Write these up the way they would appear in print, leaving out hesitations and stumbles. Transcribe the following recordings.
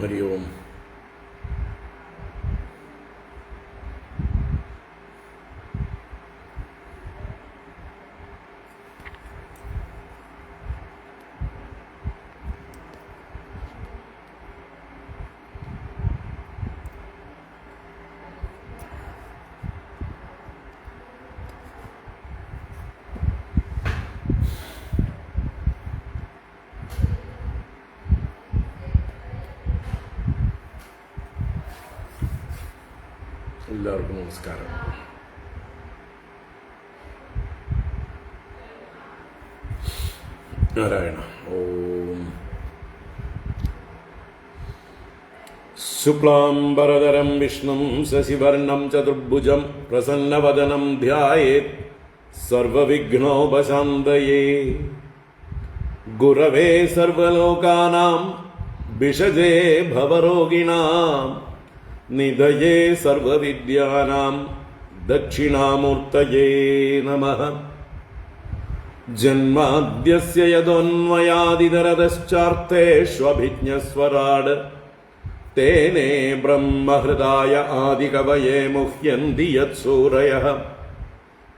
ഹരി ഓം. എല്ലാവർക്കും നമസ്കാരം. നാരായണ. ഓം. ശുക്ലാംബരധരം വിഷ്ണും ശശിവർണം ചതുർഭുജം പ്രസന്നവദനം ധ്യായേത് സർവവിഘ്നോപശാന്തയേ. ഗുരവേ സർവലോകാനാം ഭിഷജേ ഭവരോഗിണാം നിധയേ സർവവിദ്യാനാം ദക്ഷിണാമൂർത്തയേ നമഃ. ജന്മാദ്യസ്യ യദോന്വയാദിതരതശ്ചാർത്തേഷ്വഭിജ്ഞസ്വരാട് തേനേ ബ്രഹ്മഹൃദായ ആദികവയേ മുഹ്യന്തി യത്സൂരയഃ.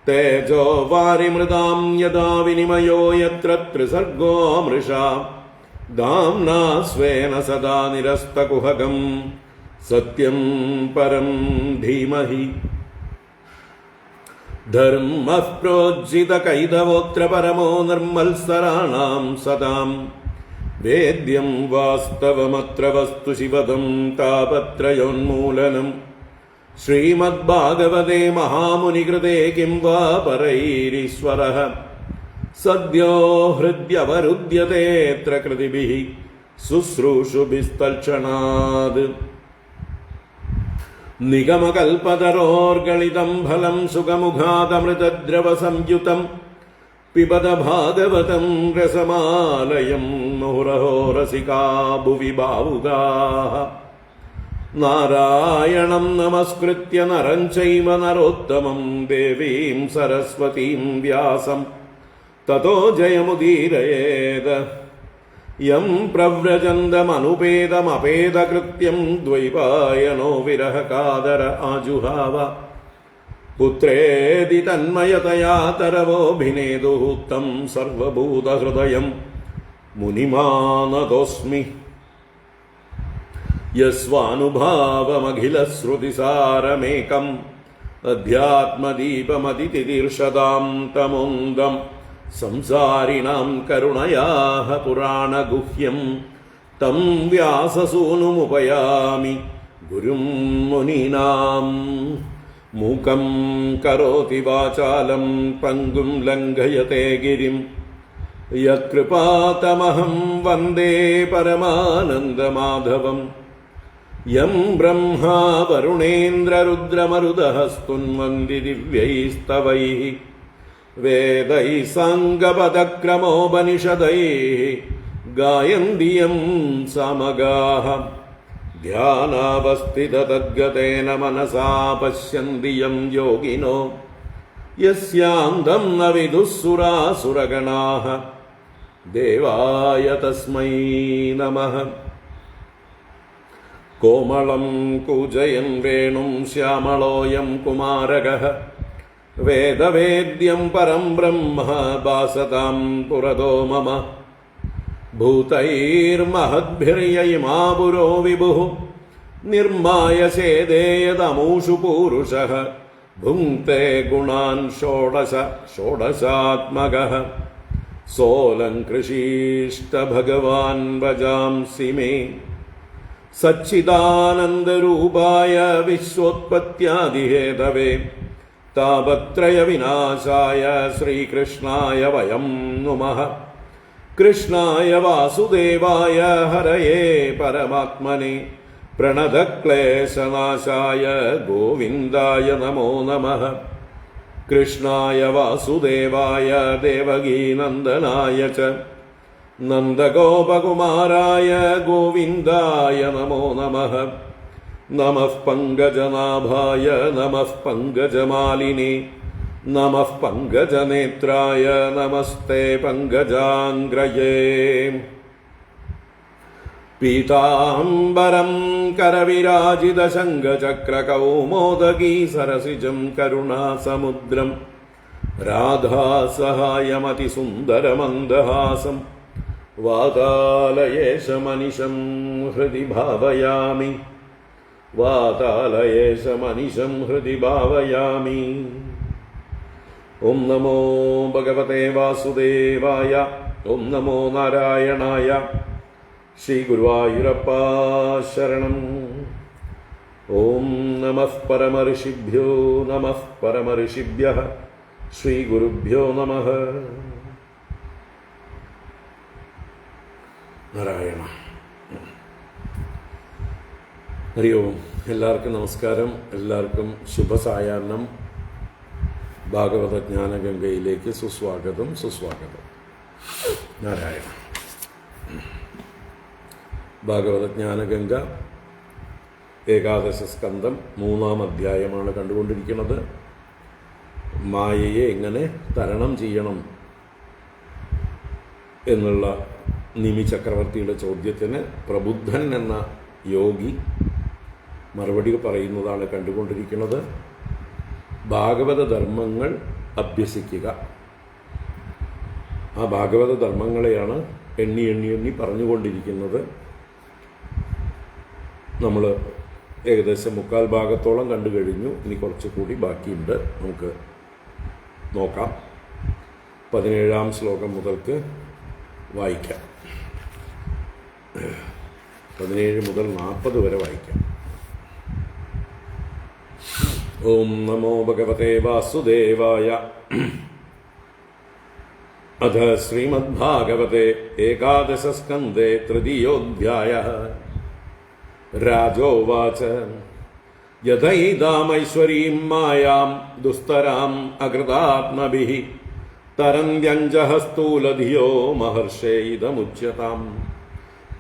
തേജോ വാരിമൃതാം യദാ വിനിമയോ യത്ര ത്രിസർഗോ മൃഷാ ധാംനാ സ്വേന സദാ നിരസ്തകുഹകം സത്യം പരം ധീമഹി. ധർമ്മഃ പ്രോജ്ജിതകൈതവോത്ര പരമോ നിർമ്മത്സരാണാം സദാം വേദ്യം വാസ്തവമത്ര വസ്തു ശിവദം താപത്രയോന്മൂലനം. ശ്രീമദ്ഭാഗവതേ മഹാമുനികൃതേ കിം വാ പരൈരീശ്വരഃ സദ്യോ ഹൃദ്യവരുദ്ധ്യതേത്ര കൃതിഭിഃ ശുശ്രൂഷുഭിസ്തൽക്ഷണാത്. നിഗമകൽപതരോർഗളിതം ഫലം സുഖമുഖാദമൃതദ്രവസംയുതം പിബത ഭാഗവതം രസമാലയം മുഹുരഹോ രസികാ ഭുവി ഭാവുകാഃ. നാരായണം നമസ്കൃത്യ നരം ചൈവ നരോത്തമം ദേവീം സരസ്വതീം വ്യാസം തതോ ജയമുദീരയേത്. യം പ്രവ്രജന്തമനുപേതമപേതകൃത്യം ദ്വൈപായനോ വിരഹകാതര ആജുഹാവ. പുത്രേതി തന്മയതയാ തരവോഭിനേദുഃ തം സർവഭൂതഹൃദയം മുനിമാനതോസ്മി. യസ്വാനുഭാവമഖിലശ്രുതിസാരമേകം അധ്യാത്മദീപമതിതിതീർഷതാം തമോന്തം സംസാരിണാം കരുണയാഃ പുരാണഗുഹ്യം തം വ്യാസസൂനുമുപയാമി ഗുരും മുനീനാം. മൂകം കരോതി വാചാലം പങ്കും ലംഘയത്തെ ഗിരിം യത്കൃപാതമഹം വന്ദേ പരമാനന്ദമാധവം. യം ബ്രഹ്മാ വരുണേന്ദ്രരുദ്രമരുതഃ സ്തുന്വന്തി ദിവ്യൈസ്തവൈഃ വേദൈഃ സാംഗപദക്രമോപനിഷദൈഃ ഗായന്തി യം സാമഗാഃ. ധ്യാനാവസ്ഥിതതദ്ഗതേന മനസാ പശ്യന്തി യം യോഗിനോ യസ്യാന്തം ന വിദുഃ സുരാസുരഗണാഃ. ദേവായ തസ്മൈ നമഃ. കോമളം കൂജയൻ വേണും ശ്യാമളോയം കുമാരകഃ വേദവേദ്യം പരം ബ്രഹ്മ ഭാസതാം പുരതോ മമ. ഭൂതൈർമഹദ്ഭിർയയിമാ പുരോ വിഭുഃ നിർമ്മായ ചേദേയതമൂഷു പൂരുഷഃ ഭുങ്ക്തേ ഗുണാൻ ഷോഡശ ഷോഡശാത്മകഃ. സോലംകൃഷീഷ്ട ഭഗവാൻ ഭജാംസി മേ സച്ചിദാനന്ദരൂപായ വിശ്വോത്പത്യാദിഹേതവേ താപത്രയ വിനാശായ ശ്രീകൃഷ്ണായ വയം നുമഃ. കൃഷ്ണായ വാസുദേവായ ഹരയേ പരമാത്മനെ പ്രണതക്ലേശനാശായ ഗോവിന്ദായ നമോ നമഃ. കൃഷ്ണായ വാസുദേവായ ദേവകീനന്ദനായ ച നന്ദഗോപകുമാരായ ഗോവിന്ദായ നമോ നമഃ. നമഃ പങ്കജനാഭായ നമഃ പങ്കജമാലിനേ നമഃ പങ്കജനേത്രായ നമസ്തേ പങ്കജാംഗ്രയേ. പീതാംബരം കരവിരാജിതശങ്കചക്രകൗമോദകീ സരസിജം കരുണാസമുദ്രം രാധാസഹായമതിസുന്ദരമന്ദഹാസം വാതാലയേശമനിശം ഹൃദി ഭാവയാമി വാതാലയേശമനിശം ഹൃദി ഭാവയാമി. ഓം നമോ ഭഗവതേ വാസുദേവായ. ഓം നമോ നാരായണായ. ശ്രീ ഗുരുവായൂരപ്പ ശരണം. ഓം നമഃ പരമഋഷിഭ്യോ നമഃ പരമഋഷിഭ്യഃ. ശ്രീ ഗുരുഭ്യോ നമഃ. നാരായണ. ഹരി ഓം. എല്ലാവർക്കും നമസ്കാരം. എല്ലാവർക്കും ശുഭസായാഹ്നം. ഭാഗവത ജ്ഞാനഗംഗയിലേക്ക് സുസ്വാഗതം. നാരായണ. ഭാഗവത ജ്ഞാനഗംഗ ഏകാദശ സ്കന്ധം 3-ാം അധ്യായമാണ് കണ്ടുകൊണ്ടിരിക്കുന്നത്. മായയെ എങ്ങനെ തരണം ചെയ്യണം എന്നുള്ള നിമി ചക്രവർത്തിയുടെ ചോദ്യത്തിന് പ്രബുദ്ധൻ എന്ന യോഗി മറുപടി പറയുന്നതാണ് കണ്ടുകൊണ്ടിരിക്കുന്നത്. ഭാഗവത ധർമ്മങ്ങൾ അഭ്യസിക്കുക. ആ ഭാഗവത ധർമ്മങ്ങളെയാണ് എണ്ണി പറഞ്ഞുകൊണ്ടിരിക്കുന്നത്. നമ്മൾ ഏകദേശം 3/4 ഭാഗത്തോളം കണ്ടു കഴിഞ്ഞു. ഇനി കുറച്ചുകൂടി ബാക്കിയുണ്ട്. നമുക്ക് നോക്കാം. 17-ാം ശ്ലോകം മുതൽക്ക് വായിക്കാം. 17 മുതൽ 40 വരെ വായിക്കാം. ഓം നമോ ഭഗവതേ വാസുദേവായ. അഥ ശ്രീമദ്ഭാഗവതേ ഏകാദശ സ്കന്ധേ 3-യോऽധ്യായഃ. രാജോവാച യഥൈതാമൈശ്വരീം മായാം ദുസ്തരാം അകൃതാത്മഭിഃ തരന്ത്യഞ്ജഃ സ്ഥൂലധിയോ മഹർഷേ ഇദമുച്യതാം.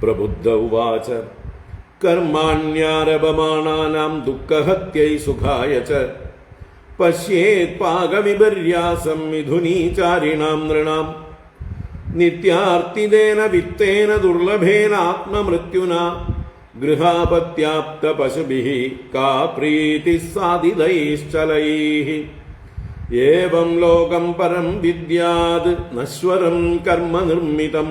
പ്രബുദ്ധ ഉവാച കർമാണ്യാരഭമാണാനാം ദുഃഖഹത്यै സുഖായ ച പശ്യേത് പാകവിപര്യാസം മിഥുനീചാരിണാം നൃണാം നിത്യാർത്തിദേന വിത്തേന ദുർലഭേന ആത്മമൃത്യുനാ ഗൃഹാപത്യാപ്ത പശുഭിഃ കാ പ്രീതിഃ സാധിതൈശ്ചലൈഃ. ഏവം ലോകം പരം വിദ്യാത് നശ്വരം കർമ്മ നിർമ്മിതം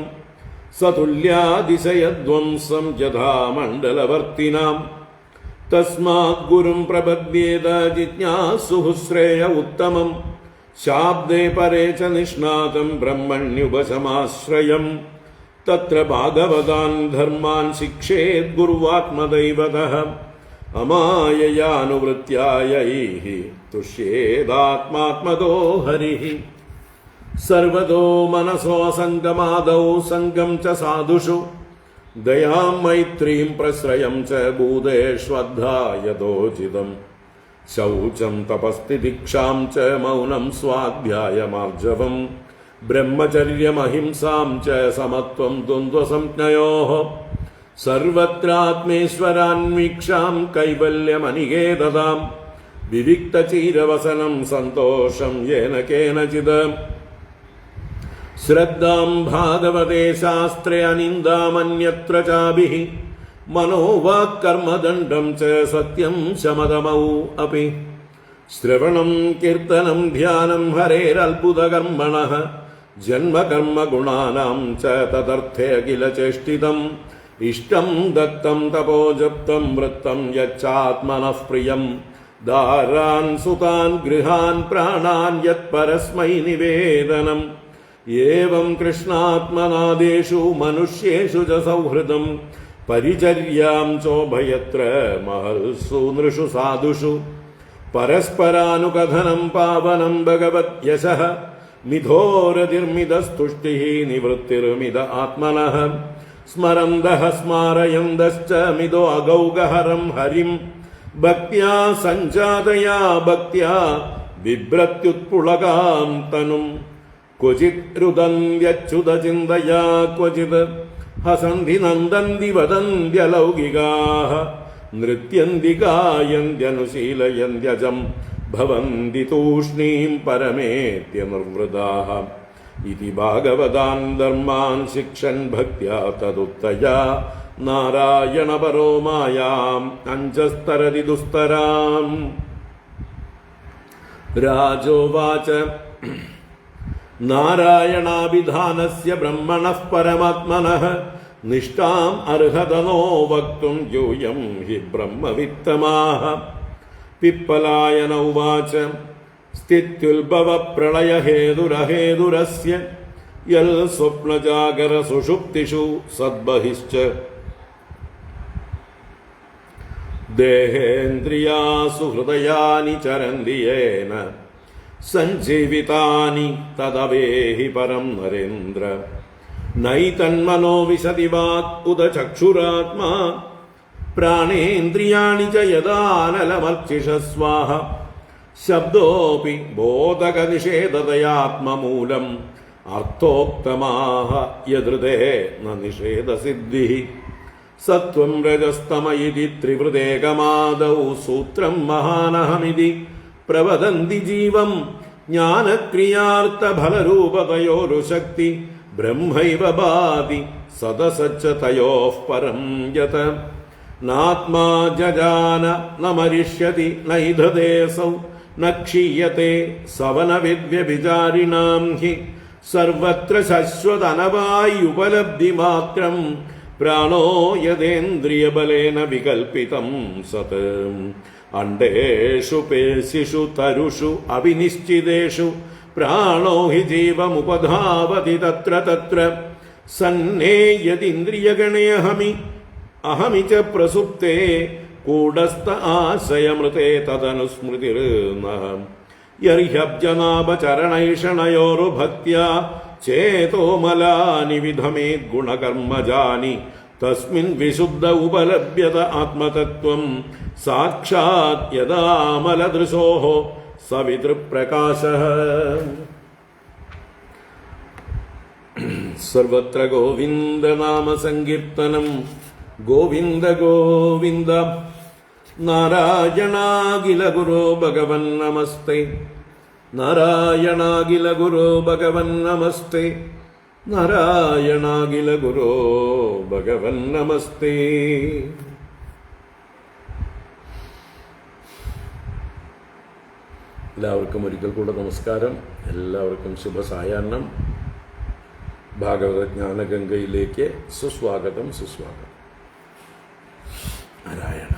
സതുല്യാതിശയധ്വംസം യഥാ മണ്ഡലവർത്തിനാം. തസ്മാത് ഗുരും പ്രപദ്യേത ജിജ്ഞാസുഃ ശ്രേയ ഉത്തമം ശാബ്ദേ പരേ ച നിഷ്ണാതം ബ്രഹ്മണ്യുപശമാശ്രയം. തത്ര ഭാഗവതാൻ ധർമാൻ ശിക്ഷേത് ഗുരുവാത്മദൈവതഃ അമായയാനുവൃത്യായൈഃ തുഷ്യേതാത്മാത്മതോ ഹരിഃ. സർവതോ മനസോ സംഗമാദൗ സംഗം ച സാധുഷു ദയാം മൈത്രീം പ്രശ്രയം ച ഭൂതേഷ്വദ്ധായതോചിതം. ശൗചം തപസ്തിതിക്ഷാം ച മൗനം സ്വാധ്യായമാർജവം ബ്രഹ്മചര്യമഹിംസാം ച സമത്വം ദ്വന്ദ്വസംജ്ഞയോഃ. സർവത്രാത്മേശ്വരാന്വീക്ഷാം കൈവല്യമനികേതതാം വിവിക്തചീരവസനം സന്തോഷം യേന കേനചിത്. ശ്രദ്ധാം ഭാഗവതേ ശാസ്ത്രേ അനിന്ദാമന്യത്ര ചാഭിഃ മനോവാക്കർമ്മദണ്ഡം ച സത്യം ശമദമൗ അപി. ശ്രവണം കീർത്തനം ധ്യാനം ഹരേരത്ഭുതകർമ്മണഃ ജന്മകർമ്മഗുണാനാം ച തദർത്ഥേ അഖില ചേഷ്ടിതം. ഇഷ്ടം ദത്തം തപോജപ്തം വൃത്തം യച്ചാത്മനഃ പ്രിയം ദാരാൻ സുതാൻ ഗൃഹാൻ പ്രാണാൻ യത്പരസ്മൈ നിവേദനം. ഏവം കൃഷ്ണാത്മനാദേഷു മനുഷ്യേഷു ച സൗഹൃദം പരിചര്യാം ചോഭയത്ര മഹൽസു നൃഷു സാധുഷു. പരസ്പരാനുകഥനം പാവനം ഭഗവത് യശഃ മിഥോരതിർമിതസ്തുഷ്ടിഃ നിവൃത്തിർമിത ആത്മനഃ. സ്മരന്തഃ സ്മാരയന്തശ്ച മിതോ അഗൗഗഹരം ഹരിം ഭക്ത്യാ സഞ്ജാതയാ ഭക്ത്യാ ബിഭ്രത്യുത്പുളകാം തനും. ക്വചിത് രുദന്ത്യച്യുതചിന്തയാ ക്വചിത് ഹസന്തി നന്ദന്തി വദന്ത്യലൗകികാഃ. നൃത്യന്തി ഗായന്ത്യനുശീലയന്ത്യജം ഭവന്തി തൂഷ്ണീം പരമേത്യ നിർവൃതാഃ. ഇതി ഭാഗവതാൻ ധർമാൻ ശിക്ഷൻ ഭക്ത്യാ തദുക്തയാ നാരായണപരോ മായാം അഞ്ജസ്തരതി ദുസ്തരാം. രാജോവാച നാരായണാഭിധാനസ്യ ബ്രഹ്മണഃ പരമാത്മനഃ നിഷ്ഠാം അർഹതനോ വക്തും യൂയം ഹി ബ്രഹ്മവിത്തമാഃ. പിപ്പലായന ഉവാച സ്ഥിത്യുൽഭവ പ്രളയഹേതുരഹേതുരസ്യ യൽ സ്വപ്നജാഗര സുഷുപ്തിഷു സദ്ബഹിശ്ച ദേഹേന്ദ്രിയാസു ഹൃദയാനി ചരന്തി യേന സഞ്ജീവിതാനി തദവേഹി പരം നരേന്ദ്ര. നൈതന്മനോ വിശതി വാക് ഉദ ചക്ഷുരാത്മാ പ്രാണേന്ദ്രിയാണി ച യദാനലമർച്ചിഷസ്വാഹ. ശബ്ദോപി ബോധകനിഷേധതയാത്മമൂലം അർത്ഥോക്തമാഹ യദൃതേ ന നിഷേധസിദ്ധിഃ. സത്വം രജസ്തമ ഇതി ത്രിവൃദേകമാദൗ സൂത്രം മഹാനഹമിതി പ്രവദന്തി ജീവം. ജ്ഞാനക്രിയാർത്ഥഫലരൂപതയോരു ശക്തി ബ്രഹ്മൈവ ഭാതി സദസച്ച തയോഃ പരം യത്. നാത്മാ ജജാന ന മരിഷ്യതി നൈധതേസൗ ന ക്ഷീയത്തെ സവനവിദ്വ്യഭിചാരിണാം ഹി. സർവത്ര ശശ്വതനവായുപലബ്ധിമാത്രം പ്രാണോ യദേന്ദ്രിയബലേന വികൽപ്പിതം സത്. അണ്ഡേഷു പേശിഷു തരുഷു അവിനിശ്ചിതേഷു പ്രാണോ ഹി ജീവമുപധാവതി തത്ര തത്ര. സന്നേയതിന്ദ്രിയഗണേ അഹമി ച പ്രസുപ്തേ കൂടസ്ഥ ആശയമൃതേ തദനുസ്മൃതിർന. യർഹ്യബ്ജനാഭചരണൈഷണയോർഭക്ത്യാ ചേതോമലാനി വിധമേത് ഗുണകർമ്മജാനി. തസ്മിൻ വിശുദ്ധ ഉപലഭ്യത ആത്മതത്വം സാക്ഷാത് യദാമലദൃശോഃ സവിതൃപ്രകാശഃ. സർവത്ര ഗോവിന്ദനാമ സങ്കീർത്തനം. ഗോവിന്ദ ഗോവിന്ദ. നാരായണാഖില ഗുരോ ഭഗവൻ നമസ്തേ. നാരായണാഖില ഗുരോ ഭഗവൻ നമസ്തേ. നാരായണാഖില ഗുരോ ഭഗവൻ നമസ്തേ. എല്ലാവർക്കും ഒരിക്കൽ കൂടെ നമസ്കാരം. എല്ലാവർക്കും ശുഭസായാഹ്നം. ഭാഗവത ജ്ഞാനഗംഗയിലേക്ക് സുസ്വാഗതം. സുസ്വാഗതം. നാരായണ.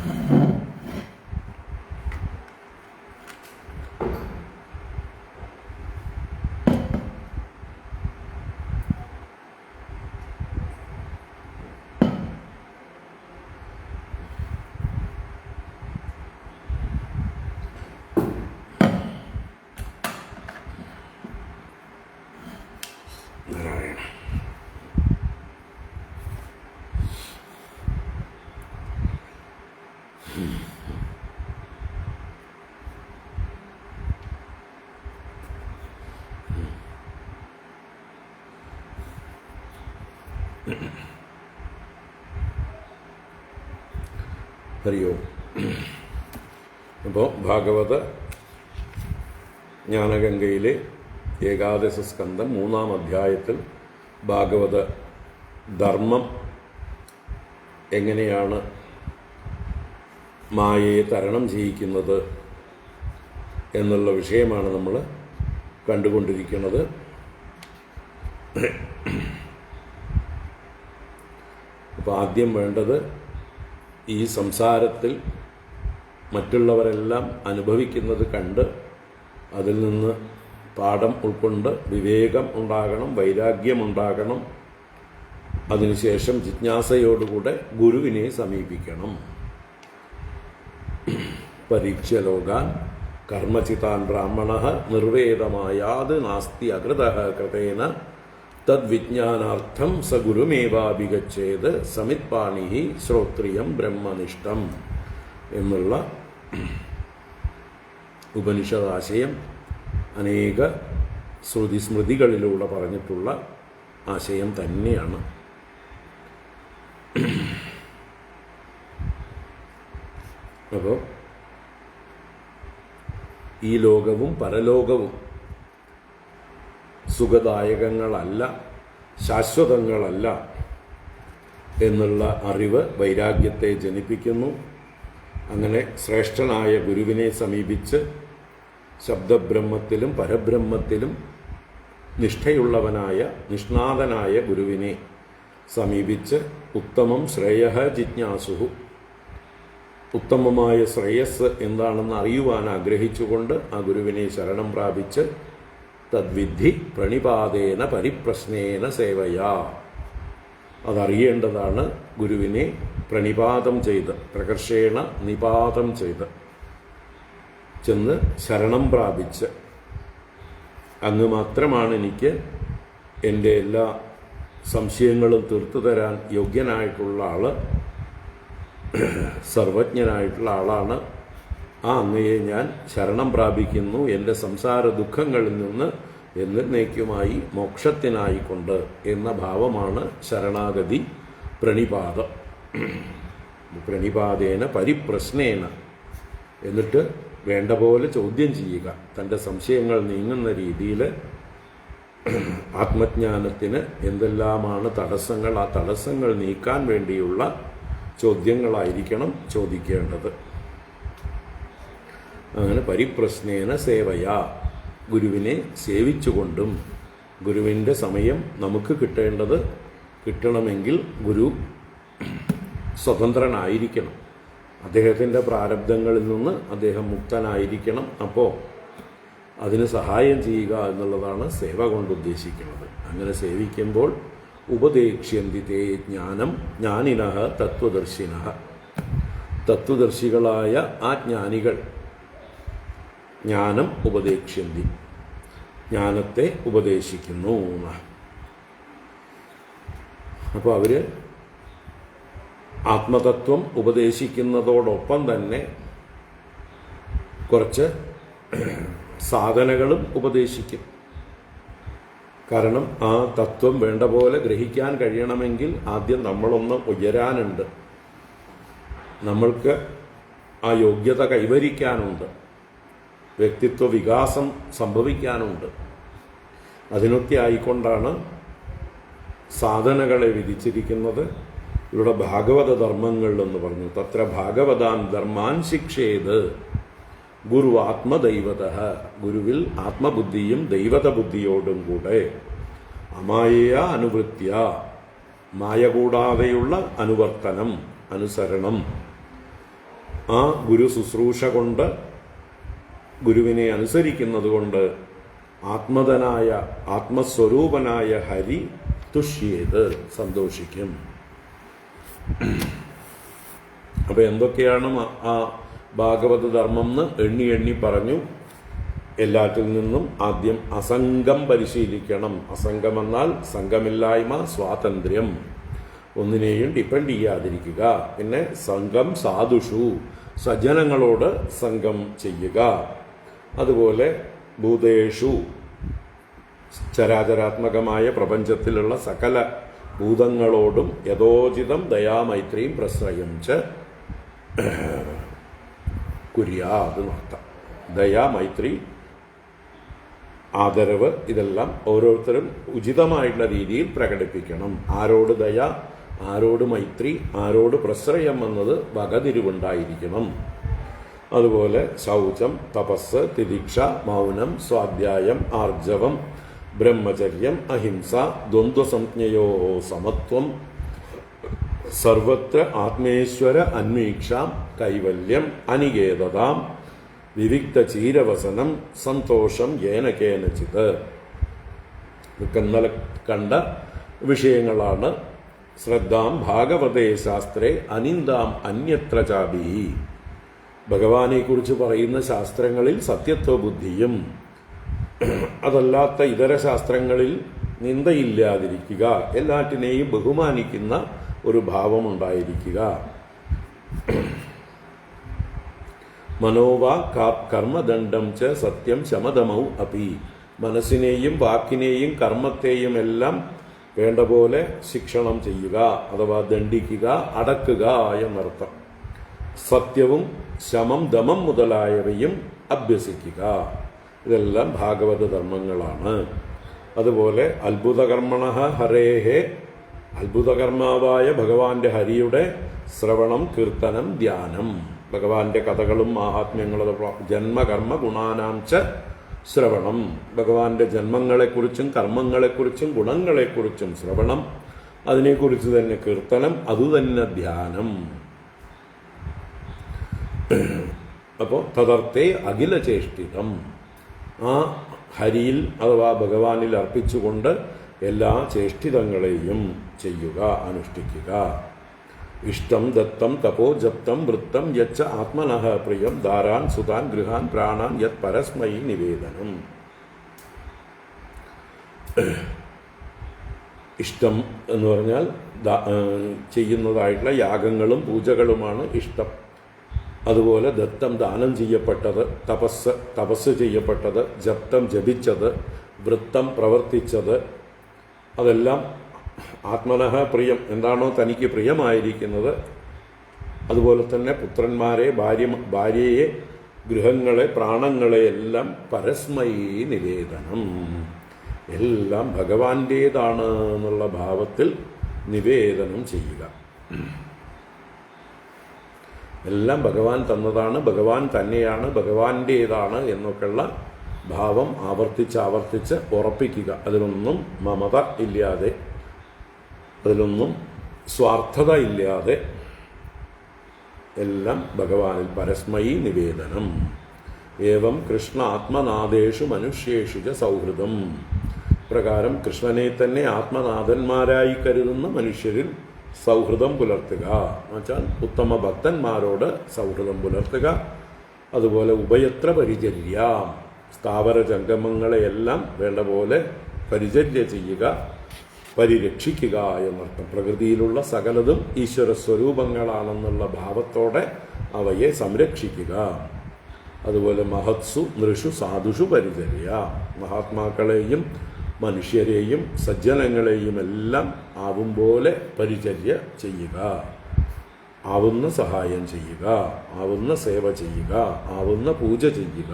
ഹരിയോ. അപ്പോൾ ഭാഗവത ജ്ഞാനഗംഗയിലെ ഏകാദശ സ്കന്ധം 3-ാം അധ്യായത്തിൽ ഭാഗവത ധർമ്മം എങ്ങനെയാണ് മായയെ തരണം ചെയ്യിക്കുന്നത് എന്നുള്ള വിഷയമാണ് നമ്മൾ കണ്ടുകൊണ്ടിരിക്കുന്നത്. അപ്പോൾ ആദ്യം വേണ്ടത് ഈ സംസാരത്തിൽ മറ്റുള്ളവരെല്ലാം അനുഭവിക്കുന്നത് കണ്ട് അതിൽ നിന്ന് പാഠം ഉൾക്കൊണ്ട് വിവേകം ഉണ്ടാകണം, വൈരാഗ്യമുണ്ടാകണം. അതിനുശേഷം ജിജ്ഞാസയോടുകൂടെ ഗുരുവിനെ സമീപിക്കണം. പരീക്ഷ്യ ലോകാൻ കർമ്മചിതാൻ ബ്രാഹ്മണഃ നിർവേദമായാത് നാസ്തി അകൃതഃ കൃതേന തദ്വിജ്ഞാനാർത്ഥം സ ഗുരുമേവാഭിഗച്ഛേത് സമിത്പാണിഃ ശ്രോത്രിയം ബ്രഹ്മനിഷ്ഠം എന്നുള്ള ഉപനിഷദാശയം അനേക ശ്രുതിസ്മൃതികളിലൂടെ പറഞ്ഞിട്ടുള്ള ആശയം തന്നെയാണ്. അപ്പോൾ ഈ ലോകവും പരലോകവും സുഖദായകങ്ങളല്ല, ശാശ്വതങ്ങളല്ല. എന്നുള്ള അറിവ് വൈരാഗ്യത്തെ ജനിപ്പിക്കുന്നു. അങ്ങനെ ശ്രേഷ്ഠനായ ഗുരുവിനെ സമീപിച്ച് ശബ്ദബ്രഹ്മത്തിലും പരബ്രഹ്മത്തിലും നിഷ്ഠയുള്ളവനായ നിഷ്ണാതനായ ഗുരുവിനെ സമീപിച്ച് ഉത്തമം ശ്രേയഃ ജിജ്ഞാസുഹു, ഉത്തമമായ ശ്രേയസ് എന്താണെന്ന് അറിയുവാൻ ആഗ്രഹിച്ചുകൊണ്ട് ആ ഗുരുവിനെ ശരണം പ്രാപിച്ച് തദ്വിദ്ധി പ്രണിപാതേന പരിപ്രശ്നേന സേവയാ, അതറിയേണ്ടതാണ്. ഗുരുവിനെ പ്രണിപാതം ചെയ്ത് പ്രകർഷേണ നിപാതം ചെയ്ത് ചെന്ന് ശരണം പ്രാപിച്ച്, അങ്ങ് മാത്രമാണ് എനിക്ക് എൻ്റെ എല്ലാ സംശയങ്ങളും തീർത്തു തരാൻ യോഗ്യനായിട്ടുള്ള ആൾ, സർവജ്ഞനായിട്ടുള്ള ആളാണ്, ആ അങ്ങയെ ഞാൻ ശരണം പ്രാപിക്കുന്നു എൻ്റെ സംസാര ദുഃഖങ്ങളിൽ നിന്ന് എന്നേക്കുമായി മോക്ഷത്തിനായിക്കൊണ്ട് എന്ന ഭാവമാണ് ശരണാഗതി പ്രണിപാതം. പ്രണിപാതേന പരിപ്രശ്നേന, എന്നിട്ട് വേണ്ട പോലെ ചോദ്യം ചെയ്യുക. തൻ്റെ സംശയങ്ങൾ നീങ്ങുന്ന രീതിയിൽ ആത്മജ്ഞാനത്തിന് എന്തെല്ലാമാണ് തടസ്സങ്ങൾ, ആ തടസ്സങ്ങൾ നീക്കാൻ വേണ്ടിയുള്ള ചോദ്യങ്ങളായിരിക്കണം ചോദിക്കേണ്ടത്. അങ്ങനെ പരിപ്രശ്നേന സേവയാ, ഗുരുവിനെ സേവിച്ചുകൊണ്ടും. ഗുരുവിൻ്റെ സമയം നമുക്ക് കിട്ടണമെങ്കിൽ ഗുരു സ്വതന്ത്രനായിരിക്കണം, അദ്ദേഹത്തിൻ്റെ പ്രാരബ്ധങ്ങളിൽ നിന്ന് അദ്ദേഹം മുക്തനായിരിക്കണം. അപ്പോൾ അതിന് സഹായം ചെയ്യുക എന്നുള്ളതാണ് സേവ കൊണ്ട് ഉദ്ദേശിക്കുന്നത്. അങ്ങനെ സേവിക്കുമ്പോൾ ഉപദേക്ഷ്യന്തി തേ ജ്ഞാനം ജ്ഞാനിനഃ തത്വദർശിനഃ, തത്വദർശികളായ ആ ജ്ഞാനികൾ ജ്ഞാനം ഉപദേക്ഷ്യന്തി, ജ്ഞാനത്തെ ഉപദേശിക്കുന്നു. അപ്പോൾ അവർ ആത്മതത്വം ഉപദേശിക്കുന്നതോടൊപ്പം തന്നെ കുറച്ച് സാധനകളും ഉപദേശിക്കും. കാരണം ആ തത്വം വേണ്ട പോലെ ഗ്രഹിക്കാൻ കഴിയണമെങ്കിൽ ആദ്യം നമ്മളൊന്ന് ഉയരാനുണ്ട്, നമ്മൾക്ക് ആ യോഗ്യത കൈവരിക്കാനുണ്ട്, വ്യക്തിത്വ വികാസം സംഭവിക്കാനുണ്ട്. അതിനൊക്കെ ആയിക്കൊണ്ടാണ് സാധനകളെ വിധിച്ചിരിക്കുന്നത്. ഇവിടെ ഭാഗവത ധർമ്മങ്ങൾ എന്ന് പറഞ്ഞു. തത്ര ഭാഗവതാൻ ധർമാൻ ശിക്ഷേത് ഗുരു ആത്മദൈവത, ഗുരുവിൽ ആത്മബുദ്ധിയും ദൈവത ബുദ്ധിയോടും കൂടെ അമായയ അനുവൃത്യ, മായ കൂടാതെയുള്ള അനുവർത്തനം, അനുസരണം, ആ ഗുരു ശുശ്രൂഷ കൊണ്ട്, ഗുരുവിനെ അനുസരിക്കുന്നത് കൊണ്ട് ആത്മതനായ ആത്മസ്വരൂപനായ ഹരി തുഷ്യേത്, സന്തോഷിക്കും. അപ്പൊ എന്തൊക്കെയാണ് ആ ഭാഗവത ധർമ്മം എന്ന് എണ്ണി എണ്ണി പറഞ്ഞു. എല്ലാറ്റിൽ നിന്നും ആദ്യം അസംഗം പരിശീലിക്കണം. അസംഗം എന്നാൽ സംഘമില്ലായ്മ, സ്വാതന്ത്ര്യം, ഒന്നിനെയും ഡിപ്പെൻഡ് ചെയ്യാതിരിക്കുക. പിന്നെ സംഘം സാധുഷു, സജ്ജനങ്ങളോട് സംഘം ചെയ്യുക. അതുപോലെ ഭൂതേഷു, ചരാചരാത്മകമായ പ്രപഞ്ചത്തിലുള്ള സകല ഭൂതങ്ങളോടും യഥോചിതം ദയാമൈത്രിയും പ്രശ്രയം ച കുര്യാത് നടത്താം. ദയാ, മൈത്രി, ആദരവ്, ഇതെല്ലാം ഓരോരുത്തരും ഉചിതമായിട്ടുള്ള രീതിയിൽ പ്രകടിപ്പിക്കണം. ആരോട് ദയ, ആരോട് മൈത്രി, ആരോട് പ്രശ്രയം എന്നത് വകതിരിവുണ്ടായിരിക്കണം. അതുപോലെ ശൗചം, തപസ്, തിദീക്ഷ, മൗനം, സ്വാധ്യായം, ആർജവം, ബ്രഹ്മചര്യം, അഹിംസ, ദ്വന്ദ്വസംജ്ഞയോ സമത്വം, സർവത്ര ആത്മേശ്വര അന്വീക്ഷാം, കൈവല്യം, അനികേതതാം, വിവിക്ത ചീരവസനം, സന്തോഷം യേന കേനചിത്. ഇന്നലെ കണ്ട വിഷയങ്ങളാണ്. ശ്രദ്ധാം ഭാഗവതേ ശാസ്ത്രേ അനിന്ദാം അന്യത്ര ചാപി. ഭഗവാനെക്കുറിച്ച് പറയുന്ന ശാസ്ത്രങ്ങളിൽ സത്യത്വ ബുദ്ധിയും അതല്ലാത്ത ഇതര ശാസ്ത്രങ്ങളിൽ നിന്ദയില്ലാതിരിക്കുക, എല്ലാറ്റിനെയും ബഹുമാനിക്കുന്ന ഒരു ഭാവമുണ്ടായിരിക്കുക. മനോവാ കർമ്മദണ്ഡം ച സത്യം ശമതമൗ അപി. മനസ്സിനെയും വാക്കിനെയും കർമ്മത്തെയും എല്ലാം വേണ്ട പോലെ ശിക്ഷണം ചെയ്യുക, അഥവാ ദണ്ഡിക്കുക, അടക്കുക എന്നർത്ഥം. സത്യവും ശമം, ദമം മുതലായവയും അഭ്യസിക്കുക. ഇതെല്ലാം ഭാഗവത ധർമ്മങ്ങളാണ്. അതുപോലെ അത്ഭുതകർമ്മണ ഹരേഹേ അത്ഭുതകർമാവായ ഭഗവാന്റെ ഹരിയുടെ ശ്രവണം, കീർത്തനം, ധ്യാനം. ഭഗവാന്റെ കഥകളും മാഹാത്മ്യങ്ങളും ജന്മകർമ്മ ഗുണാനാംച ശ്രവണം. ഭഗവാന്റെ ജന്മങ്ങളെക്കുറിച്ചും കർമ്മങ്ങളെക്കുറിച്ചും ഗുണങ്ങളെക്കുറിച്ചും ശ്രവണം, അതിനെക്കുറിച്ച് തന്നെ കീർത്തനം, അതുതന്നെ ധ്യാനം. അപ്പോൾ തദർത്ഥേ അഖില ചേഷ്ടിതം, ആ ഹരിയിൽ അഥവാ ഭഗവാനിൽ അർപ്പിച്ചുകൊണ്ട് എല്ലാ ചേഷ്ടിതങ്ങളെയും ചെയ്യുക, അനുഷ്ഠിക്കുക. ഇഷ്ടം ദത്തം തപോ ജപ്തം വൃത്തം യച്ച ആത്മനഃ പ്രിയം ദാരാൻ സുതാൻ ഗൃഹാൻ പ്രാണാൻ യത് പരസ്മൈ നിവേദനം. ഇഷ്ടം എന്ന് പറഞ്ഞാൽ ചെയ്യുന്നതായിട്ടുള്ള യാഗങ്ങളും പൂജകളുമാണ് ഇഷ്ടം. അതുപോലെ ദത്തം ദാനം ചെയ്യപ്പെട്ടത്, തപസ് ചെയ്യപ്പെട്ടത്, ജപ്തം ജപിച്ചത്, വൃത്തം പ്രവർത്തിച്ചത്, അതെല്ലാം ആത്മനഃ പ്രിയം, എന്താണോ തനിക്ക് പ്രിയമായിരിക്കുന്നത്. അതുപോലെ തന്നെ പുത്രന്മാരെ, ഭാര്യയെ, ഗൃഹങ്ങളെ, പ്രാണങ്ങളെ എല്ലാം പരസ്മൈ നിവേദനം, എല്ലാം ഭഗവാന്റേതാണ് എന്നുള്ള ഭാവത്തിൽ നിവേദനം ചെയ്യുക. എല്ലാം ഭഗവാൻ തന്നതാണ്, ഭഗവാൻ തന്നെയാണ്, ഭഗവാന്റേതാണ് എന്നൊക്കെയുള്ള ഭാവം ആവർത്തിച്ച് ഉറപ്പിക്കുക. അതിലൊന്നും മമത ഇല്ലാതെ, അതിലൊന്നും സ്വാർത്ഥത ഇല്ലാതെ എല്ലാം ഭഗവാനിൽ പരസ്മൈ നിവേദനം. ഏവം കൃഷ്ണ ആത്മനാഥേഷു മനുഷ്യേഷു ച സൗഹൃദം. പ്രകാരം കൃഷ്ണനെ തന്നെ ആത്മനാഥന്മാരായി കരുതുന്ന മനുഷ്യരിൽ സൗഹൃദം പുലർത്തുക, എന്നുവെച്ചാൽ ഉത്തമ ഭക്തന്മാരോട് സൗഹൃദം പുലർത്തുക. അതുപോലെ ഉഭയത്ര പരിചര്യ, സ്ഥാവര ജംഗമങ്ങളെയെല്ലാം വേണ്ട പോലെ പരിചര്യ ചെയ്യുക, പരിരക്ഷിക്കുക എന്നർത്ഥം. പ്രകൃതിയിലുള്ള സകലതും ഈശ്വര സ്വരൂപങ്ങളാണെന്നുള്ള ഭാവത്തോടെ അവയെ സംരക്ഷിക്കുക. അതുപോലെ മഹത്സു നൃഷു സാധുഷു പരിചര്യ, മഹാത്മാക്കളെയും മനുഷ്യരെയും സജ്ജനങ്ങളെയും എല്ലാം ആവും പോലെ പരിചര്യ ചെയ്യുക, ആവുന്ന സഹായം ചെയ്യുക, ആവുന്ന സേവ ചെയ്യുക, ആവുന്ന പൂജ ചെയ്യുക.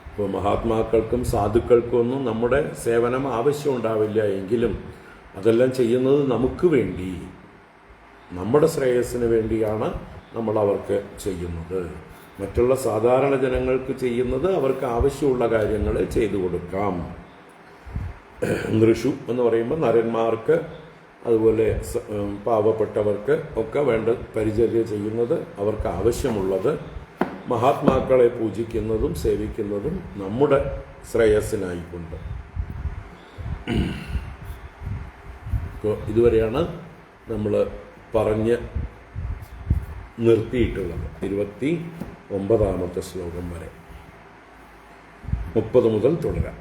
ഇപ്പോൾ മഹാത്മാക്കൾക്കും സാധുക്കൾക്കും ഒന്നും നമ്മുടെ സേവനം ആവശ്യമുണ്ടാവില്ല, എങ്കിലും അതെല്ലാം ചെയ്യുന്നത് നമുക്ക് വേണ്ടി, നമ്മുടെ ശ്രേയസ്സിന് വേണ്ടിയാണ് നമ്മൾ അവർക്ക് ചെയ്യുന്നത്. മറ്റുള്ള സാധാരണ ജനങ്ങൾക്ക് ചെയ്യുന്നത് അവർക്ക് ആവശ്യമുള്ള കാര്യങ്ങൾ ചെയ്തു കൊടുക്കാം. നൃഷു എന്ന് പറയുമ്പോൾ നരന്മാർക്ക്, അതുപോലെ പാവപ്പെട്ടവർക്ക് ഒക്കെ വേണ്ട പരിചര്യ ചെയ്യുന്നത്, അവർക്ക് ആവശ്യമുള്ളത്. മഹാത്മാക്കളെ പൂജിക്കുന്നതും സേവിക്കുന്നതും നമ്മുടെ ശ്രേയസ്സിനായിക്കൊണ്ട്. ഇതുവരെയാണ് നമ്മൾ പറഞ്ഞ് നിർത്തിയിട്ടുള്ളത്. 29ാമത്തെ ശ്ലോകം വരെ. 30 മുതൽ തുടരാം.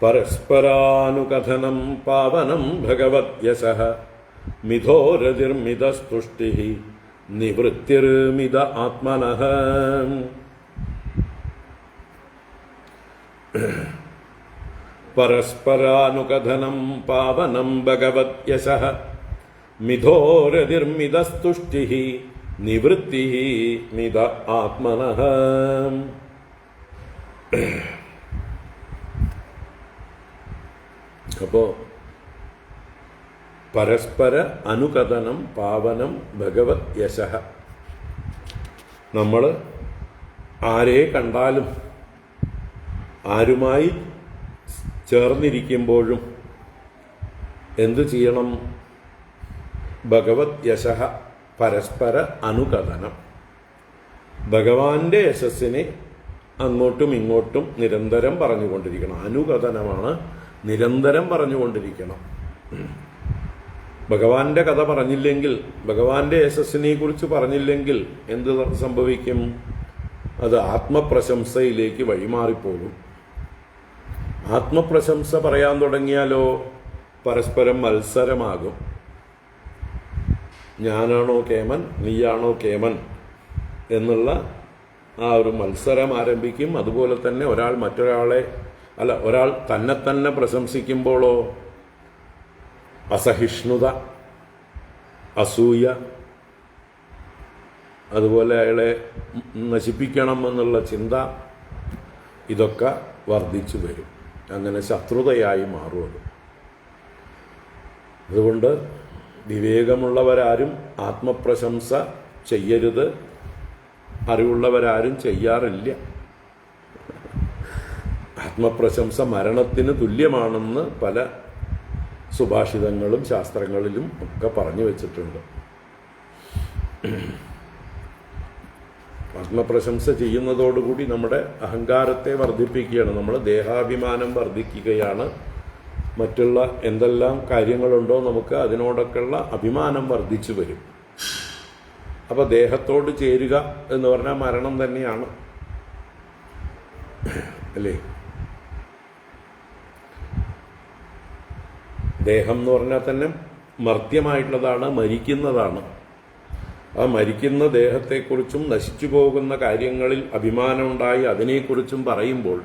പരസ്പരാനുകഥനം പാവനം ഭഗവത് യശഃ മിഥോരതിർമിതസ്തുഷ്ടിഃ നിവൃത്തിർമിത ആത്മനഃ. പരസ്പരാനുകഥനം പാവനം ഭഗവത് യശഃ മിഥോരതിർമിതസ്തുഷ്ടിഃ നിവൃത്തിഃ മിത ആത്മനഃ. അപ്പോൾ പരസ്പര അനുകഥനം പാവനം ഭഗവത് യശഃ. നമ്മൾ ആരെ കണ്ടാലും ആരുമായി ചേർന്നിരിക്കുമ്പോഴും എന്തു ചെയ്യണം? ഭഗവത് യശഃ, പരസ്പര അനുകഥനം. ഭഗവാന്റെ യശസ്സിനെ അങ്ങോട്ടും ഇങ്ങോട്ടും നിരന്തരം പറഞ്ഞുകൊണ്ടിരിക്കണം. അനുകഥനമാണ്, നിരന്തരം പറഞ്ഞുകൊണ്ടിരിക്കണം. ഭഗവാന്റെ കഥ പറഞ്ഞില്ലെങ്കിൽ, ഭഗവാന്റെ യശസ്സിനെ കുറിച്ച് പറഞ്ഞില്ലെങ്കിൽ എന്ത് സംഭവിക്കും? അത് ആത്മപ്രശംസയിലേക്ക് വഴിമാറിപ്പോകും. ആത്മപ്രശംസ പറയാൻ തുടങ്ങിയാലോ പരസ്പരം മത്സരമാകും. ഞാനാണോ കേമൻ, നീയാണോ കേമൻ എന്നുള്ള ആ ഒരു മത്സരം ആരംഭിക്കും. അതുപോലെ തന്നെ ഒരാൾ തന്നെ തന്നെ പ്രശംസിക്കുമ്പോഴോ അസഹിഷ്ണുത, അസൂയ, അതുപോലെ അയാളെ നശിപ്പിക്കണം എന്നുള്ള ചിന്ത, ഇതൊക്കെ വർദ്ധിച്ചു വരും. അങ്ങനെ ശത്രുതയായി മാറും അത്. അതുകൊണ്ട് വിവേകമുള്ളവരാരും ആത്മപ്രശംസ ചെയ്യരുത്, അറിവുള്ളവരാരും ചെയ്യാറില്ല. ആത്മപ്രശംസ മരണത്തിന് തുല്യമാണെന്ന് പല സുഭാഷിതങ്ങളും ശാസ്ത്രങ്ങളിലും ഒക്കെ പറഞ്ഞു വച്ചിട്ടുണ്ട്. ആത്മപ്രശംസ ചെയ്യുന്നതോടുകൂടി നമ്മുടെ അഹങ്കാരത്തെ വർദ്ധിപ്പിക്കുകയാണ്, നമ്മൾ ദേഹാഭിമാനം വർദ്ധിക്കുകയാണ്. മറ്റുള്ള എന്തെല്ലാം കാര്യങ്ങളുണ്ടോ നമുക്ക് അതിനോടൊക്കെയുള്ള അഭിമാനം വർദ്ധിച്ചു വരും. അപ്പോൾ ദേഹത്തോട് ചേരുക എന്ന് പറഞ്ഞാൽ മരണം തന്നെയാണ് അല്ലേ? ദേഹം എന്ന് പറഞ്ഞാൽ തന്നെ മർത്യമായിട്ടുള്ളതാണ്, മരിക്കുന്നതാണ്. ആ മരിക്കുന്ന ദേഹത്തെക്കുറിച്ചും നശിച്ചു പോകുന്ന കാര്യങ്ങളിൽ അഭിമാനമുണ്ടായി അതിനെക്കുറിച്ചും പറയുമ്പോൾ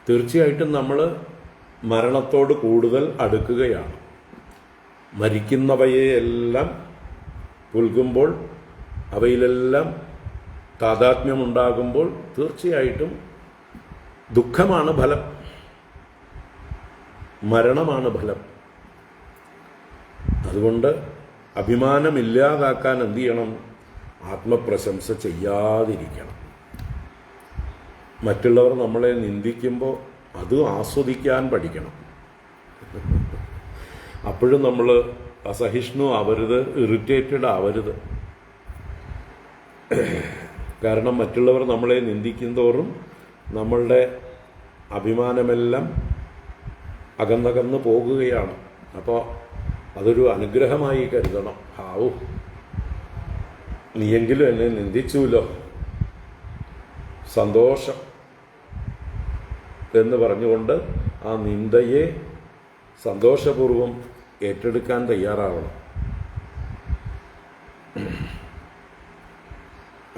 തീർച്ചയായിട്ടും നമ്മൾ മരണത്തോട് കൂടുതൽ അടുക്കുകയാണ്. മരിക്കുന്നവയെല്ലാം പുൽകുമ്പോൾ, അവയിലെല്ലാം താദാത്മ്യമുണ്ടാകുമ്പോൾ തീർച്ചയായിട്ടും ദുഃഖമാണ് ഫലം, മരണമാണ് ഫലം. അതുകൊണ്ട് അഭിമാനമില്ലാതാക്കാൻ എന്ത് ചെയ്യണം? ആത്മപ്രശംസ ചെയ്യാതിരിക്കണം. മറ്റുള്ളവർ നമ്മളെ നിന്ദിക്കുമ്പോൾ അത് ആസ്വദിക്കാൻ പഠിക്കണം. അപ്പോഴും നമ്മൾ അസഹിഷ്ണു ആവരുത്, ഇറിറ്റേറ്റഡ് ആവരുത്. കാരണം മറ്റുള്ളവർ നമ്മളെ നിന്ദിക്കുന്തോറും നമ്മളുടെ അഭിമാനമെല്ലാം അകന്നകന്ന് പോകുകയാണ്. അപ്പോൾ അതൊരു അനുഗ്രഹമായി കരുതണം. ഹാവൂ, നീയെങ്കിലും എന്നെ നിന്ദിച്ചുല്ലോ, സന്തോഷം എന്ന് പറഞ്ഞുകൊണ്ട് ആ നിന്ദയെ സന്തോഷപൂർവം ഏറ്റെടുക്കാൻ തയ്യാറാവണം.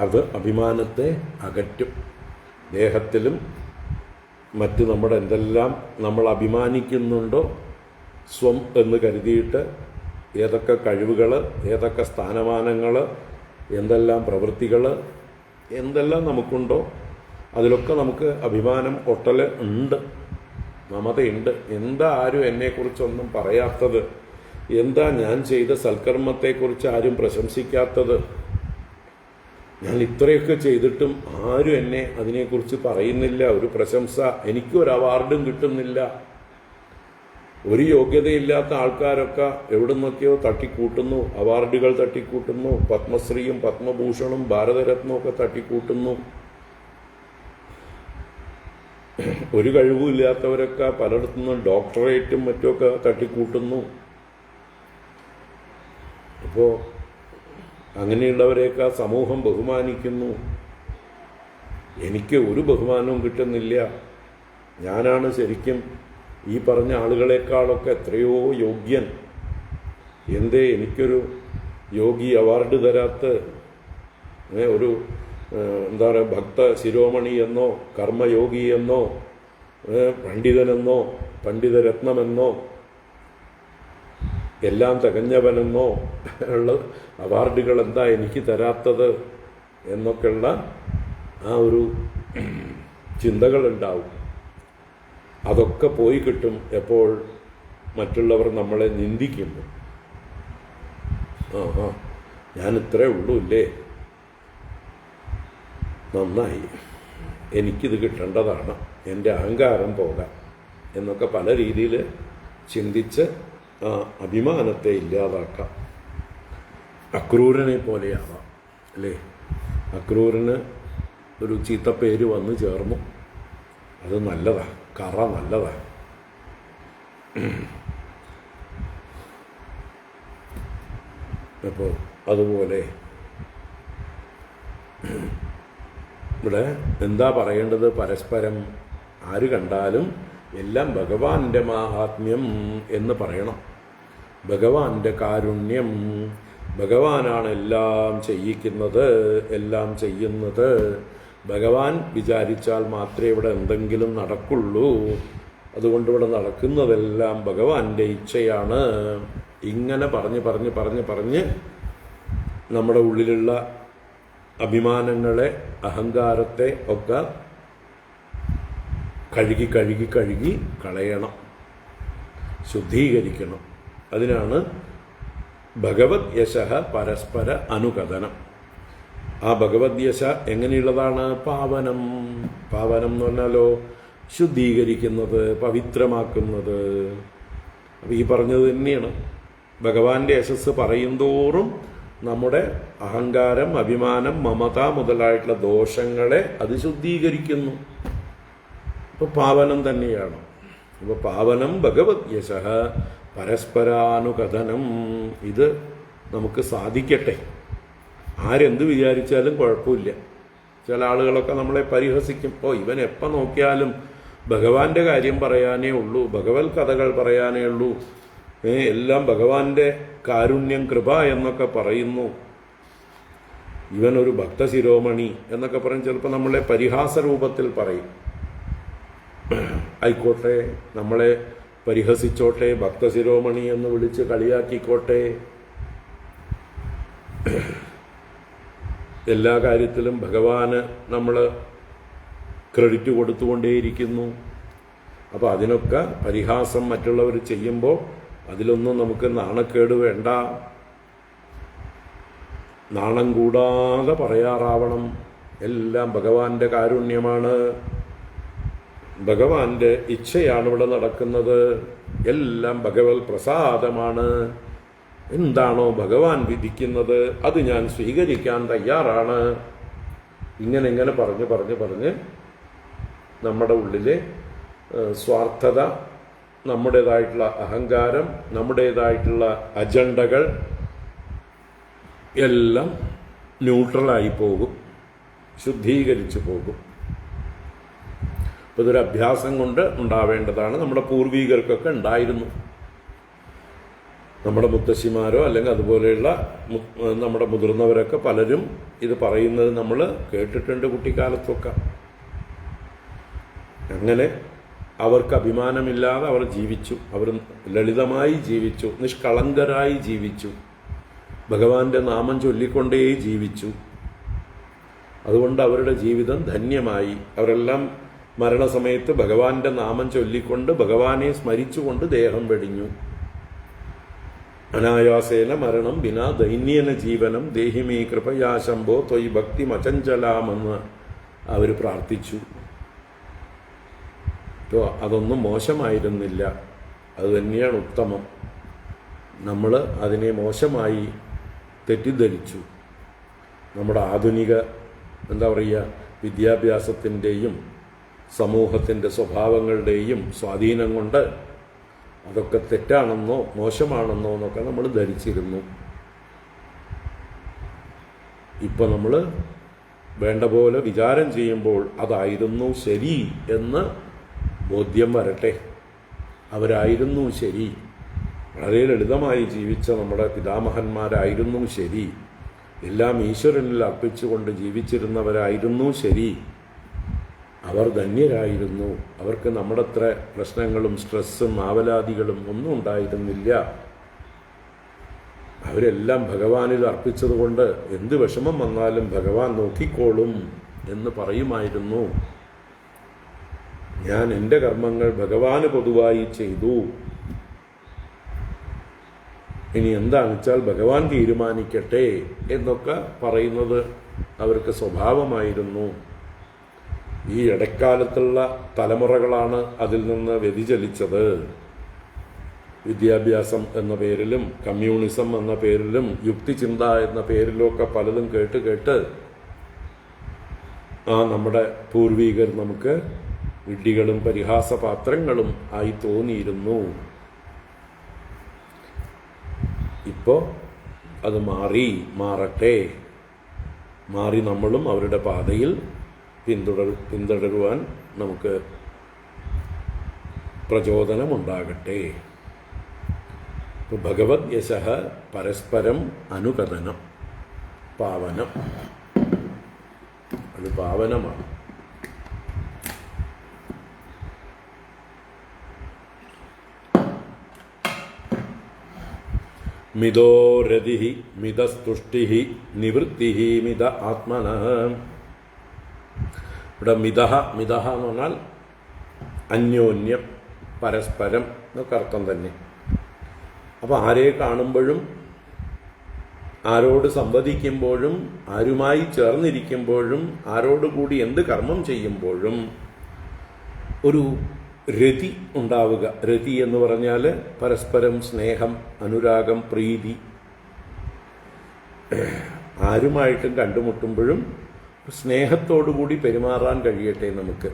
അത് അഭിമാനത്തെ അകറ്റും. ദേഹത്തിലും മറ്റ് നമ്മുടെ എന്തെല്ലാം നമ്മൾ അഭിമാനിക്കുന്നുണ്ടോ സ്വം എന്ന് കരുതിയിട്ട്, ഏതൊക്കെ കഴിവുകൾ, ഏതൊക്കെ സ്ഥാനമാനങ്ങൾ, എന്തെല്ലാം പ്രവൃത്തികൾ, എന്തെല്ലാം നമുക്കുണ്ടോ അതിലൊക്കെ നമുക്ക് അഭിമാനം ഒട്ടൽ ഉണ്ട്, മമതയുണ്ട്. എന്താ ആരും എന്നെക്കുറിച്ചൊന്നും പറയാത്തത്? എന്താ ഞാൻ ചെയ്ത സൽക്കർമ്മത്തെക്കുറിച്ച് ആരും പ്രശംസിക്കാത്തത്? ഞാൻ ഇത്രയൊക്കെ ചെയ്തിട്ടും ആരും എന്നെ അതിനെക്കുറിച്ച് പറയുന്നില്ല, ഒരു പ്രശംസ, എനിക്കൊരു അവാർഡും കിട്ടുന്നില്ല. ഒരു യോഗ്യതയില്ലാത്ത ആൾക്കാരൊക്കെ എവിടെ നിന്നൊക്കെയോ തട്ടിക്കൂട്ടുന്നു, അവാർഡുകൾ തട്ടിക്കൂട്ടുന്നു, പത്മശ്രീയും പത്മഭൂഷണും ഭാരതരത്നവും ഒക്കെ തട്ടിക്കൂട്ടുന്നു. ഒരു കഴിവുമില്ലാത്തവരൊക്കെ പലയിടത്തുനിന്നും ഡോക്ടറേറ്റും മറ്റുമൊക്കെ തട്ടിക്കൂട്ടുന്നു. അപ്പോൾ അങ്ങനെയുള്ളവരെയൊക്കെ സമൂഹം ബഹുമാനിക്കുന്നു. എനിക്ക് ഒരു ബഹുമാനവും കിട്ടുന്നില്ല. ഞാനാണ് ശരിക്കും ഈ പറഞ്ഞ ആളുകളെക്കാളൊക്കെ എത്രയോ യോഗ്യൻ. എന്തേ എനിക്കൊരു യോഗി അവാർഡ് തരാത്ത? ഒരു എന്താ പറയുക, ഭക്ത ശിരോമണി എന്നോ കർമ്മയോഗി എന്നോ പണ്ഡിതനെന്നോ പണ്ഡിതരത്നമെന്നോ എല്ലാം തികഞ്ഞവനെന്നോ ഉള്ള അവാർഡുകൾ എന്താ എനിക്ക് തരാത്തത് എന്നൊക്കെയുള്ള ആ ഒരു ചിന്തകളുണ്ടാവും. അതൊക്കെ പോയി കിട്ടും എപ്പോൾ മറ്റുള്ളവർ നമ്മളെ നിന്ദിക്കുമ്പോൾ. ഞാൻ ഇത്രേ ഉള്ളൂ ഇല്ലേ, നന്നായി, എനിക്കിത് കിട്ടേണ്ടതാണ്, എൻ്റെ അഹങ്കാരം പോകാം എന്നൊക്കെ പല രീതിയിൽ ചിന്തിച്ച് അഭിമാനത്തെ ഇല്ലാതാക്കാം. അക്രൂരനെ പോലെയാവാം അല്ലേ? അക്രൂരന് ഒരു ചീത്തപ്പേര് വന്നു ചേർന്നു, അത് നല്ലതാ, കറ നല്ലതാ. അപ്പോൾ അതുപോലെ ഇവിടെ എന്താ പറയേണ്ടത്? പരസ്പരം ആര് കണ്ടാലും എല്ലാം ഭഗവാന്റെ മാഹാത്മ്യം എന്ന് പറയണം. ഭഗവാന്റെ കാരുണ്യം, ഭഗവാനാണ് എല്ലാം ചെയ്യിക്കുന്നത്, എല്ലാം ചെയ്യുന്നത്. ഭഗവാൻ വിചാരിച്ചാൽ മാത്രമേ ഇവിടെ എന്തെങ്കിലും നടക്കുള്ളൂ. അതുകൊണ്ട് ഇവിടെ നടക്കുന്നതെല്ലാം ഭഗവാന്റെ ഇച്ഛയാണ്. ഇങ്ങനെ പറഞ്ഞ് നമ്മുടെ ഉള്ളിലുള്ള അഭിമാനങ്ങളെ, അഹങ്കാരത്തെ ഒക്കെ കഴുകി കഴുകി കഴുകി കളയണം, ശുദ്ധീകരിക്കണം. അതിനാണ് ഭഗവത് യശഃ പരസ്പര അനുകഥനം. ആ ഭഗവത് യശ എങ്ങനെയുള്ളതാണ്? പാവനം. പാവനം എന്ന് പറഞ്ഞാലോ ശുദ്ധീകരിക്കുന്നത്, പവിത്രമാക്കുന്നത്. അപ്പം ഈ പറഞ്ഞത് തന്നെയാണ്. ഭഗവാന്റെ യശസ് പറയുന്തോറും നമ്മുടെ അഹങ്കാരം, അഭിമാനം, മമത മുതലായിട്ടുള്ള ദോഷങ്ങളെ അത് ശുദ്ധീകരിക്കുന്നു. അപ്പോൾ പാവനം തന്നെയാണ്. അപ്പോൾ പാവനം ഭഗവത് യശഃ പരസ്പരാനുകഥനം. ഇത് നമുക്ക് സാധിക്കട്ടെ. ആരെന്ത് വിചാരിച്ചാലും കുഴപ്പമില്ല. ചില ആളുകളൊക്കെ നമ്മളെ പരിഹസിക്കും. ഇവൻ എപ്പം നോക്കിയാലും ഭഗവാന്റെ കാര്യം പറയാനേ ഉള്ളൂ, ഭഗവത് കഥകൾ പറയാനേ ഉള്ളൂ, എല്ലാം ഭഗവാന്റെ കാരുണ്യം, കൃപ എന്നൊക്കെ പറയുന്നു, ഇവനൊരു ഭക്തശിരോമണി എന്നൊക്കെ പറഞ്ഞ് ചിലപ്പോൾ നമ്മളെ പരിഹാസ രൂപത്തിൽ പറയും. ആയിക്കോട്ടെ, നമ്മളെ പരിഹസിച്ചോട്ടെ, ഭക്തശിരോമണി എന്ന് വിളിച്ച് കളിയാക്കിക്കോട്ടെ. എല്ലാ കാര്യത്തിലും ഭഗവാന് നമ്മൾ ക്രെഡിറ്റ് കൊടുത്തുകൊണ്ടേയിരിക്കുന്നു. അപ്പോൾ അതിനൊക്കെ പരിഹാസം മറ്റുള്ളവർ ചെയ്യുമ്പോൾ അതിലൊന്നും നമുക്ക് നാണക്കേട് വേണ്ട. നാണം കൂടാതെ പറയാറാവണം. എല്ലാം ഭഗവാന്റെ കാരുണ്യമാണ്, ഭഗവാന്റെ ഇച്ഛയാണ് ഇവിടെ നടക്കുന്നത്, എല്ലാം ഭഗവത് പ്രസാദമാണ്. എന്താണോ ഭഗവാൻ വിധിക്കുന്നത് അത് ഞാൻ സ്വീകരിക്കാൻ തയ്യാറാണ്. ഇങ്ങനെ പറഞ്ഞ് പറഞ്ഞ് പറഞ്ഞ് നമ്മുടെ ഉള്ളിലെ സ്വാർത്ഥത, നമ്മുടേതായിട്ടുള്ള അഹങ്കാരം, നമ്മുടേതായിട്ടുള്ള അജണ്ടകൾ എല്ലാം ന്യൂട്രലായി പോകും, ശുദ്ധീകരിച്ചു പോകും. അപ്പോൾ ഇതൊരു അഭ്യാസം കൊണ്ട് ഉണ്ടാവേണ്ടതാണ്. നമ്മുടെ പൂർവീകർക്കൊക്കെ ഉണ്ടായിരുന്നു. നമ്മുടെ മുത്തശ്ശിമാരോ അല്ലെങ്കിൽ അതുപോലെയുള്ള നമ്മുടെ മുതിർന്നവരൊക്കെ പലരും ഇത് പറയുന്നത് നമ്മൾ കേട്ടിട്ടുണ്ട് കുട്ടിക്കാലത്തൊക്കെ. അങ്ങനെ അവർക്ക് അഭിമാനമില്ലാതെ അവർ ജീവിച്ചു, അവർ ലളിതമായി ജീവിച്ചു, നിഷ്കളങ്കരായി ജീവിച്ചു, ഭഗവാന്റെ നാമം ചൊല്ലിക്കൊണ്ടേ ജീവിച്ചു. അതുകൊണ്ട് അവരുടെ ജീവിതം ധന്യമായി. അവരെല്ലാം മരണസമയത്ത് ഭഗവാന്റെ നാമം ചൊല്ലിക്കൊണ്ട് ഭഗവാനെ സ്മരിച്ചുകൊണ്ട് ദേഹം വെടിഞ്ഞു. അനായാസേന മരണം വിനാ ദൈന്യേന ജീവനം ദേഹിമേ കൃപയാ ശംഭോ ത്വയി ഭക്തി മചഞ്ചലാമെന്ന് അവർ പ്രാർത്ഥിച്ചു. അതൊന്നും മോശമായിരുന്നില്ല, അത് തന്നെയാണ് ഉത്തമം. നമ്മൾ അതിനെ മോശമായി തെറ്റിദ്ധരിച്ചു. നമ്മുടെ ആധുനിക വിദ്യാഭ്യാസത്തിൻ്റെയും സമൂഹത്തിൻ്റെ സ്വഭാവങ്ങളുടെയും സ്വാധീനം കൊണ്ട് അതൊക്കെ തെറ്റാണെന്നോ മോശമാണെന്നോ എന്നൊക്കെ നമ്മൾ ധരിച്ചിരുന്നു. ഇപ്പം നമ്മൾ വേണ്ട പോലെ വിചാരം ചെയ്യുമ്പോൾ അതായിരുന്നു ശരി എന്ന് ബോധ്യം വരട്ടെ. അവരായിരുന്നു ശരി, വളരെ ലളിതമായി ജീവിച്ച നമ്മുടെ പിതാമഹന്മാരായിരുന്നു ശരി, എല്ലാം ഈശ്വരനിൽ അർപ്പിച്ചുകൊണ്ട് ജീവിച്ചിരുന്നവരായിരുന്നു ശരി. അവർ ധന്യരായിരുന്നു. അവർക്ക് നമ്മുടെ അത്ര പ്രശ്നങ്ങളും സ്ട്രെസ്സും ആവലാതികളും ഒന്നും ഉണ്ടായിരുന്നില്ല. അവരെല്ലാം ഭഗവാനിൽ അർപ്പിച്ചതുകൊണ്ട് എന്ത് വിഷമം വന്നാലും ഭഗവാൻ നോക്കിക്കോളും എന്ന് പറയുമായിരുന്നു. ഞാൻ എൻ്റെ കർമ്മങ്ങൾ ഭഗവാന് പൊതുവായി ചെയ്തു, ഇനി എന്താണെന്ന് വെച്ചാൽ ഭഗവാൻ തീരുമാനിക്കട്ടെ എന്നൊക്കെ പറയുന്നത് അവർക്ക് സ്വഭാവമായിരുന്നു. ഈ ഇടക്കാലത്തുള്ള തലമുറകളാണ് അതിൽ നിന്ന് വ്യതിചലിച്ചത്. വിദ്യാഭ്യാസം എന്ന പേരിലും കമ്മ്യൂണിസം എന്ന പേരിലും യുക്തിചിന്ത എന്ന പേരിലുമൊക്കെ പലതും കേട്ട് കേട്ട് നമ്മുടെ പൂർവീകർ നമുക്ക് വിഡ്ഢികളും പരിഹാസപാത്രങ്ങളും ആയി തോന്നിയിരുന്നു. ഇപ്പോൾ അത് മാറട്ടെ. മാറി നമ്മളും അവരുടെ പാതയിൽ പിന്തുടരുവാൻ നമുക്ക് പ്രചോദനമുണ്ടാകട്ടെ. ഭഗവത് യശഃ പരസ്പരം അനുകഥനം, പാവനം. അത് പാവനമാണ്. മിതോ രതിഃ മിതസ്തുഷ്ടിഃ നിവൃത്തിഃ മിത ആത്മനഃ. ഇവിടെ മിതഃ എന്ന് പറഞ്ഞാൽ അന്യോന്യം, പരസ്പരം എന്നൊക്കെ അർത്ഥം തന്നെ. അപ്പോൾ ആരെ കാണുമ്പോഴും, ആരോട് സംവദിക്കുമ്പോഴും, ആരുമായി ചേർന്നിരിക്കുമ്പോഴും, ആരോടുകൂടി എന്ത് കർമ്മം ചെയ്യുമ്പോഴും ഒരു രതി ഉണ്ടാവുക. രതി എന്ന് പറഞ്ഞാൽ പരസ്പരം സ്നേഹം, അനുരാഗം, പ്രീതി. ആരുമായിട്ടും കണ്ടുമുട്ടുമ്പോഴും സ്നേഹത്തോടുകൂടി പെരുമാറാൻ കഴിയട്ടെ നമുക്ക്.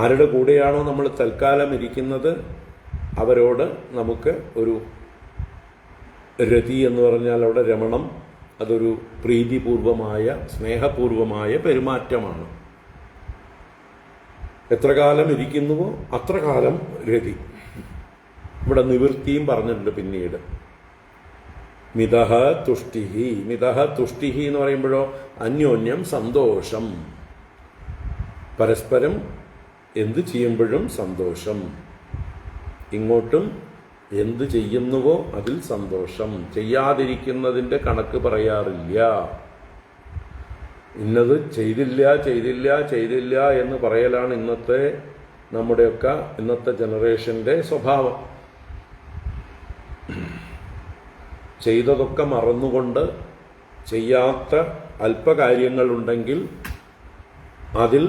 ആരുടെ കൂടെയാണോ നമ്മൾ തൽക്കാലം ഇരിക്കുന്നത് അവരോട് നമുക്ക് ഒരു രതി എന്ന് പറഞ്ഞാൽ അവിടെ രമണം, അതൊരു പ്രീതിപൂർവമായ, സ്നേഹപൂർവമായ പെരുമാറ്റമാണ്. എത്ര കാലം ഇരിക്കുന്നുവോ അത്ര കാലം രതി. ഇവിടെ നിവൃത്തിയും പറഞ്ഞിട്ടുണ്ട് പിന്നീട്. മിതഃ തുഷ്ടിഹി. മിതഃ തുഷ്ടിഹി എന്ന് പറയുമ്പോഴോ അന്യോന്യം സന്തോഷം, പരസ്പരം എന്ത് ചെയ്യുമ്പോഴും സന്തോഷം. ഇങ്ങോട്ടും എന്ത് ചെയ്യുന്നുവോ അതിൽ സന്തോഷം. ചെയ്യാതിരിക്കുന്നതിൻ്റെ കണക്ക് പറയാറില്ല. ഇന്നത് ചെയ്തില്ല എന്ന് പറയലാണ് നമ്മുടെയൊക്കെ ഇന്നത്തെ ജനറേഷൻ്റെ സ്വഭാവം. ചെയ്തതൊക്കെ മറന്നുകൊണ്ട് ചെയ്യാത്ത അല്പകാര്യങ്ങളുണ്ടെങ്കിൽ അതിൽ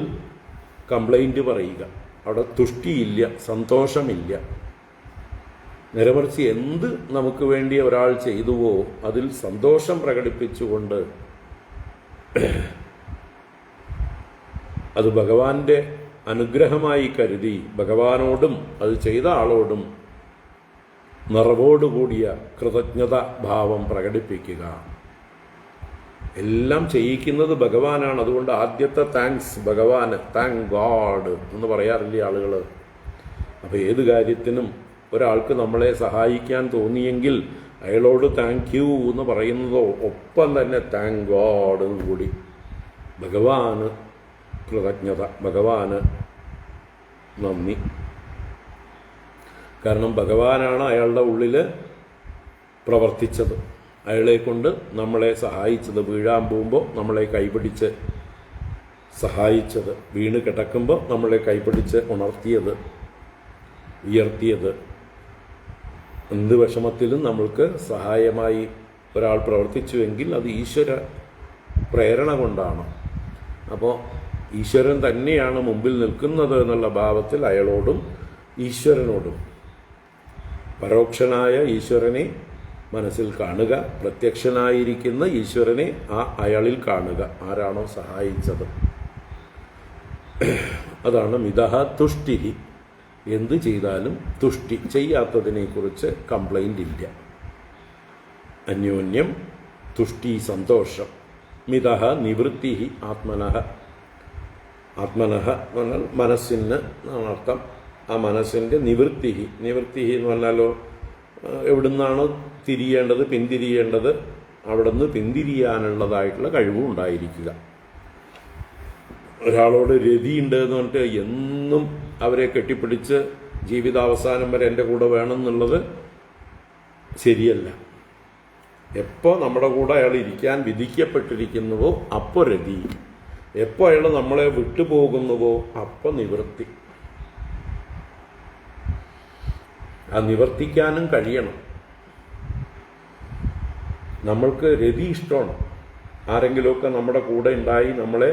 കംപ്ലൈൻറ്റ് പറയുക. അവിടെ തുഷ്ടിയില്ല, സന്തോഷമില്ല. നേരെമറിച്ച് എന്ത് നമുക്ക് വേണ്ടി ഒരാൾ ചെയ്തുവോ അതിൽ സന്തോഷം പ്രകടിപ്പിച്ചുകൊണ്ട് അത് ഭഗവാന്റെ അനുഗ്രഹമായി കരുതി ഭഗവാനോടും അത് ചെയ്ത ആളോടും നിറവോടുകൂടിയ കൃതജ്ഞത ഭാവം പ്രകടിപ്പിക്കുക. എല്ലാം ചെയ്യിക്കുന്നത് ഭഗവാനാണ്. അതുകൊണ്ട് ആദ്യത്തെ താങ്ക്സ് ഭഗവാന്, താങ്ക് ഗോഡ് എന്ന് പറയാറില്ലേ ആളുകൾ. അപ്പോൾ ഏത് കാര്യത്തിനും ഒരാൾക്ക് നമ്മളെ സഹായിക്കാൻ തോന്നിയെങ്കിൽ അയാളോട് താങ്ക് യു എന്ന് പറയുന്നതോ ഒപ്പം തന്നെ താങ്ക് ഗോഡ് എന്ന് കൂടി. ഭഗവാന് കൃതജ്ഞത, ഭഗവാന് നന്ദി. കാരണം ഭഗവാനാണ് അയാളുടെ ഉള്ളിൽ പ്രവർത്തിച്ചത്, അയാളെ കൊണ്ട് നമ്മളെ സഹായിച്ചത്. വീഴാൻ പോകുമ്പോൾ നമ്മളെ കൈപിടിച്ച് സഹായിച്ചത്, വീണ് കിടക്കുമ്പോൾ നമ്മളെ കൈപിടിച്ച് ഉണർത്തിയത്, ഉയർത്തിയത്. എന്ത് വിഷമത്തിലും നമ്മൾക്ക് സഹായമായി ഒരാൾ പ്രവർത്തിച്ചുവെങ്കിൽ അത് ഈശ്വര പ്രേരണ കൊണ്ടാണ്. അപ്പോൾ ഈശ്വരൻ തന്നെയാണ് മുമ്പിൽ നിൽക്കുന്നത് എന്നുള്ള ഭാവത്തിൽ അയാളോടും ഈശ്വരനോടും, പരോക്ഷനായ ഈശ്വരനെ മനസ്സിൽ കാണുക, പ്രത്യക്ഷനായിരിക്കുന്ന ഈശ്വരനെ അയാളിൽ കാണുക, ആരാണോ സഹായിച്ചത്. അതാണ് മിതഃ തുഷ്ടിഹി. എന്ത് ചെയ്താലും തുഷ്ടി, ചെയ്യാത്തതിനെക്കുറിച്ച് കംപ്ലൈൻ്റ് ഇല്ല. അന്യോന്യം തുഷ്ടി, സന്തോഷം. മിതഃ നിവൃത്തിഹി ആത്മനഃ. ആത്മനഃ എന്ന് പറഞ്ഞാൽ മനസ്സിന് അർത്ഥം. ആ മനസ്സിൻ്റെ നിവൃത്തിഹി. നിവൃത്തിഹി എന്ന് പറഞ്ഞാലോ എവിടുന്നാണോ തിരിയേണ്ടത്, പിന്തിരിയേണ്ടത്, അവിടെ നിന്ന് പിന്തിരിയാനുള്ളതായിട്ടുള്ള കഴിവും ഉണ്ടായിരിക്കുക. ഒരാളോട് രതിയുണ്ട് എന്ന് പറഞ്ഞിട്ട് എന്നും അവരെ കെട്ടിപ്പിടിച്ച് ജീവിതാവസാനം വരെ എൻ്റെ കൂടെ വേണം എന്നുള്ളത് ശരിയല്ല. എപ്പോൾ നമ്മുടെ കൂടെ അയാൾ ഇരിക്കാൻ വിധിക്കപ്പെട്ടിരിക്കുന്നുവോ അപ്പോൾ രതി. എപ്പോൾ അയാൾ നമ്മളെ വിട്ടുപോകുന്നുവോ അപ്പോൾ നിവൃത്തി. ആ നിവർത്തിക്കാനും കഴിയണം. നമ്മൾക്ക് രതി ഇഷ്ടമാണ്. ആരെങ്കിലുമൊക്കെ നമ്മുടെ കൂടെ ഉണ്ടായി നമ്മളെ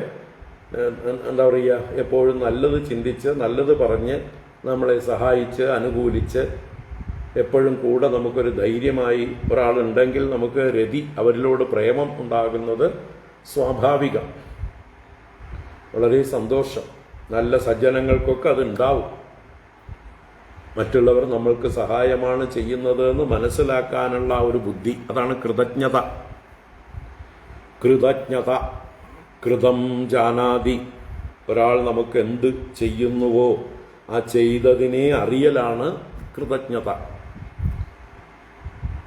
എന്താ പറയുക, എപ്പോഴും നല്ലത് ചിന്തിച്ച് നല്ലത് പറഞ്ഞ് നമ്മളെ സഹായിച്ച് അനുകൂലിച്ച് എപ്പോഴും കൂടെ നമുക്കൊരു ധൈര്യമായി ഒരാളുണ്ടെങ്കിൽ നമുക്ക് രതി, അവരിലോട് പ്രേമം ഉണ്ടാകുന്നത് സ്വാഭാവികം. വളരെ സന്തോഷം. നല്ല സജ്ജനങ്ങൾക്കൊക്കെ അതുണ്ടാവും. മറ്റുള്ളവർ നമ്മൾക്ക് സഹായമാണ് ചെയ്യുന്നത് എന്ന് മനസ്സിലാക്കാനുള്ള ഒരു ബുദ്ധി, അതാണ് കൃതജ്ഞത. കൃതജ്ഞത, കൃതം ജാനാതി. ഒരാൾ നമുക്ക് എന്ത് ചെയ്യുന്നുവോ ആ ചെയ്തതിനെ അറിയലാണ് കൃതജ്ഞത.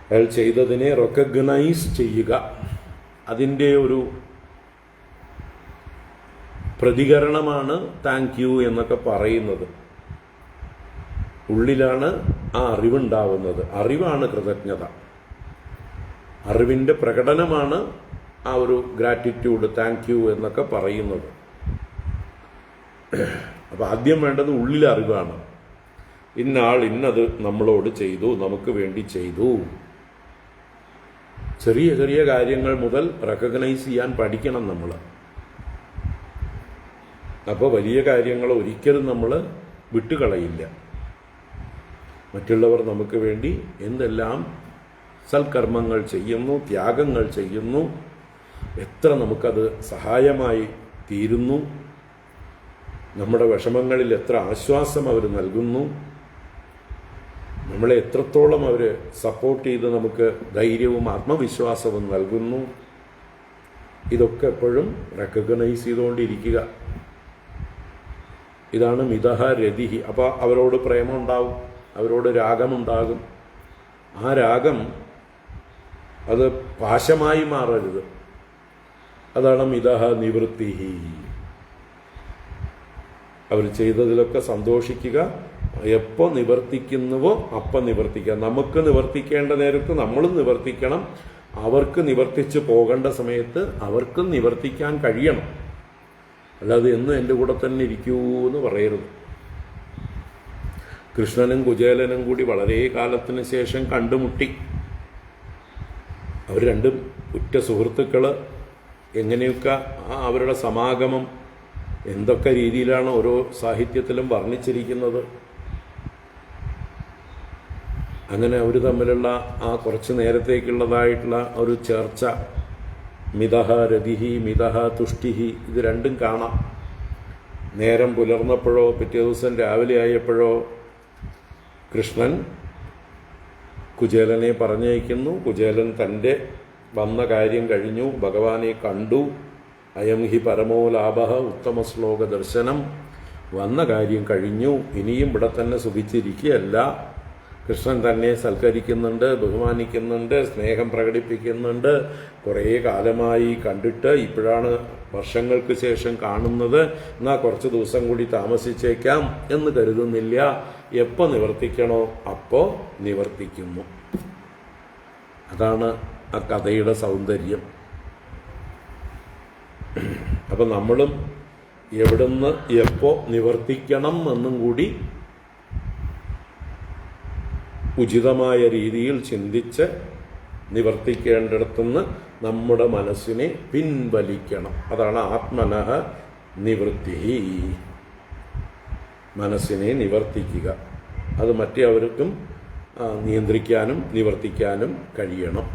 അയാൾ ചെയ്തതിനെ റെക്കഗ്നൈസ് ചെയ്യുക, അതിൻ്റെ ഒരു പ്രതികരണമാണ് താങ്ക് യു എന്നൊക്കെ പറയുന്നത്. ഉള്ളിലാണ് ആ അറിവുണ്ടാവുന്നത്. അറിവാണ് കൃതജ്ഞത. അറിവിൻ്റെ പ്രകടനമാണ് ആ ഒരു ഗ്രാറ്റിറ്റ്യൂഡ്, താങ്ക് യു എന്നൊക്കെ പറയുന്നത്. അപ്പം ആദ്യം വേണ്ടത് ഉള്ളിലെ അറിവാണ്. ഇന്നാൾ ഇന്നത് നമ്മളോട് ചെയ്തു, നമുക്ക് വേണ്ടി ചെയ്തു. ചെറിയ ചെറിയ കാര്യങ്ങൾ മുതൽ റെക്കഗ്നൈസ് ചെയ്യാൻ പഠിക്കണം നമ്മൾ. അപ്പോൾ വലിയ കാര്യങ്ങൾ ഒരിക്കലും നമ്മൾ വിട്ടുകളയില്ല. മറ്റുള്ളവർ നമുക്ക് വേണ്ടി എന്തെല്ലാം സൽക്കർമ്മങ്ങൾ ചെയ്യുന്നു, ത്യാഗങ്ങൾ ചെയ്യുന്നു, എത്ര നമുക്കത് സഹായമായി തീരുന്നു, നമ്മുടെ വിഷമങ്ങളിൽ എത്ര ആശ്വാസം അവർ നൽകുന്നു, നമ്മളെ എത്രത്തോളം അവർ സപ്പോർട്ട് ചെയ്ത് നമുക്ക് ധൈര്യവും ആത്മവിശ്വാസവും നൽകുന്നു. ഇതൊക്കെ എപ്പോഴും റെക്കഗ്നൈസ് ചെയ്തുകൊണ്ടിരിക്കുക. ഇതാണ് മിതഃ രതിഹി. അപ്പോൾ അവരോട് പ്രേമമുണ്ടാവും, അവരോട് രാഗമുണ്ടാകും. ആ രാഗം അത് പാശമായി മാറരുത്. അതാണ് മിതഃ നിവൃത്തിഹി. അവർ ചെയ്തതിലൊക്കെ സന്തോഷിക്കുക. എപ്പോൾ നിവർത്തിക്കുന്നുവോ അപ്പം നിവർത്തിക്കുക. നമുക്ക് നിവർത്തിക്കേണ്ട നേരത്ത് നമ്മളും നിവർത്തിക്കണം. അവർക്ക് നിവർത്തിച്ച് പോകേണ്ട സമയത്ത് അവർക്കും നിവർത്തിക്കാൻ കഴിയണം. അല്ലാതെ എന്നും എൻ്റെ കൂടെ തന്നെ ഇരിക്കൂ എന്ന് പറയരുത്. കൃഷ്ണനും കുചേലനും കൂടി വളരെ കാലത്തിന് ശേഷം കണ്ടുമുട്ടി. അവർ രണ്ടും ഉറ്റ സുഹൃത്തുക്കൾ. എങ്ങനെയൊക്കെ അവരുടെ സമാഗമം എന്തൊക്കെ രീതിയിലാണ് ഓരോ സാഹിത്യത്തിലും വർണ്ണിച്ചിരിക്കുന്നത്. അങ്ങനെ അവർ തമ്മിലുള്ള ആ കുറച്ച് നേരത്തേക്കുള്ളതായിട്ടുള്ള ഒരു ചർച്ച, മിതഃ രതിഹി മിതഃ തുഷ്ടിഹി, ഇത് രണ്ടും കാണാം. നേരം പുലർന്നപ്പോഴോ പിറ്റേ ദിവസം രാവിലെ ആയപ്പോഴോ കൃഷ്ണൻ കുചേലനെ പറഞ്ഞയക്കുന്നു. കുചേലൻ തൻ്റെ വന്ന കാര്യം കഴിഞ്ഞു, ഭഗവാനെ കണ്ടു. അയം ഹി പരമോ ലാഭഃ ഉത്തമ ശ്ലോക ദർശനം. വന്ന കാര്യം കഴിഞ്ഞു, ഇനിയും ഇവിടെ തന്നെ സുഖിച്ചിരിക്കുകയല്ല. കൃഷ്ണൻ തന്നെ സൽക്കരിക്കുന്നുണ്ട്, ബഹുമാനിക്കുന്നുണ്ട്, സ്നേഹം പ്രകടിപ്പിക്കുന്നുണ്ട്. കുറേ കാലമായി കണ്ടിട്ട് ഇപ്പോഴാണ് വർഷങ്ങൾക്ക് ശേഷം കാണുന്നത്. എന്നാൽ കുറച്ച് ദിവസം കൂടി താമസിച്ചേക്കാം എന്ന് കരുതുന്നില്ല. എപ്പോൾ നിവർത്തിക്കണോ അപ്പോൾ നിവർത്തിക്കുന്നു. അതാണ് ആ കഥയുടെ സൗന്ദര്യം. അപ്പം നമ്മളും എവിടുന്ന് എപ്പോൾ നിവർത്തിക്കണം എന്നും കൂടി ഉചിതമായ രീതിയിൽ ചിന്തിച്ച് നിവർത്തിക്കേണ്ടിടത്തുനിന്ന് നമ്മുടെ മനസ്സിനെ പിൻവലിക്കണം. അതാണ് ആത്മനഃ നിവൃത്തി. മനസ്സിനെ നിവർത്തിക്കുക. അത് മറ്റവർക്കും നിയന്ത്രിക്കാനും നിവർത്തിക്കാനും കഴിയണം.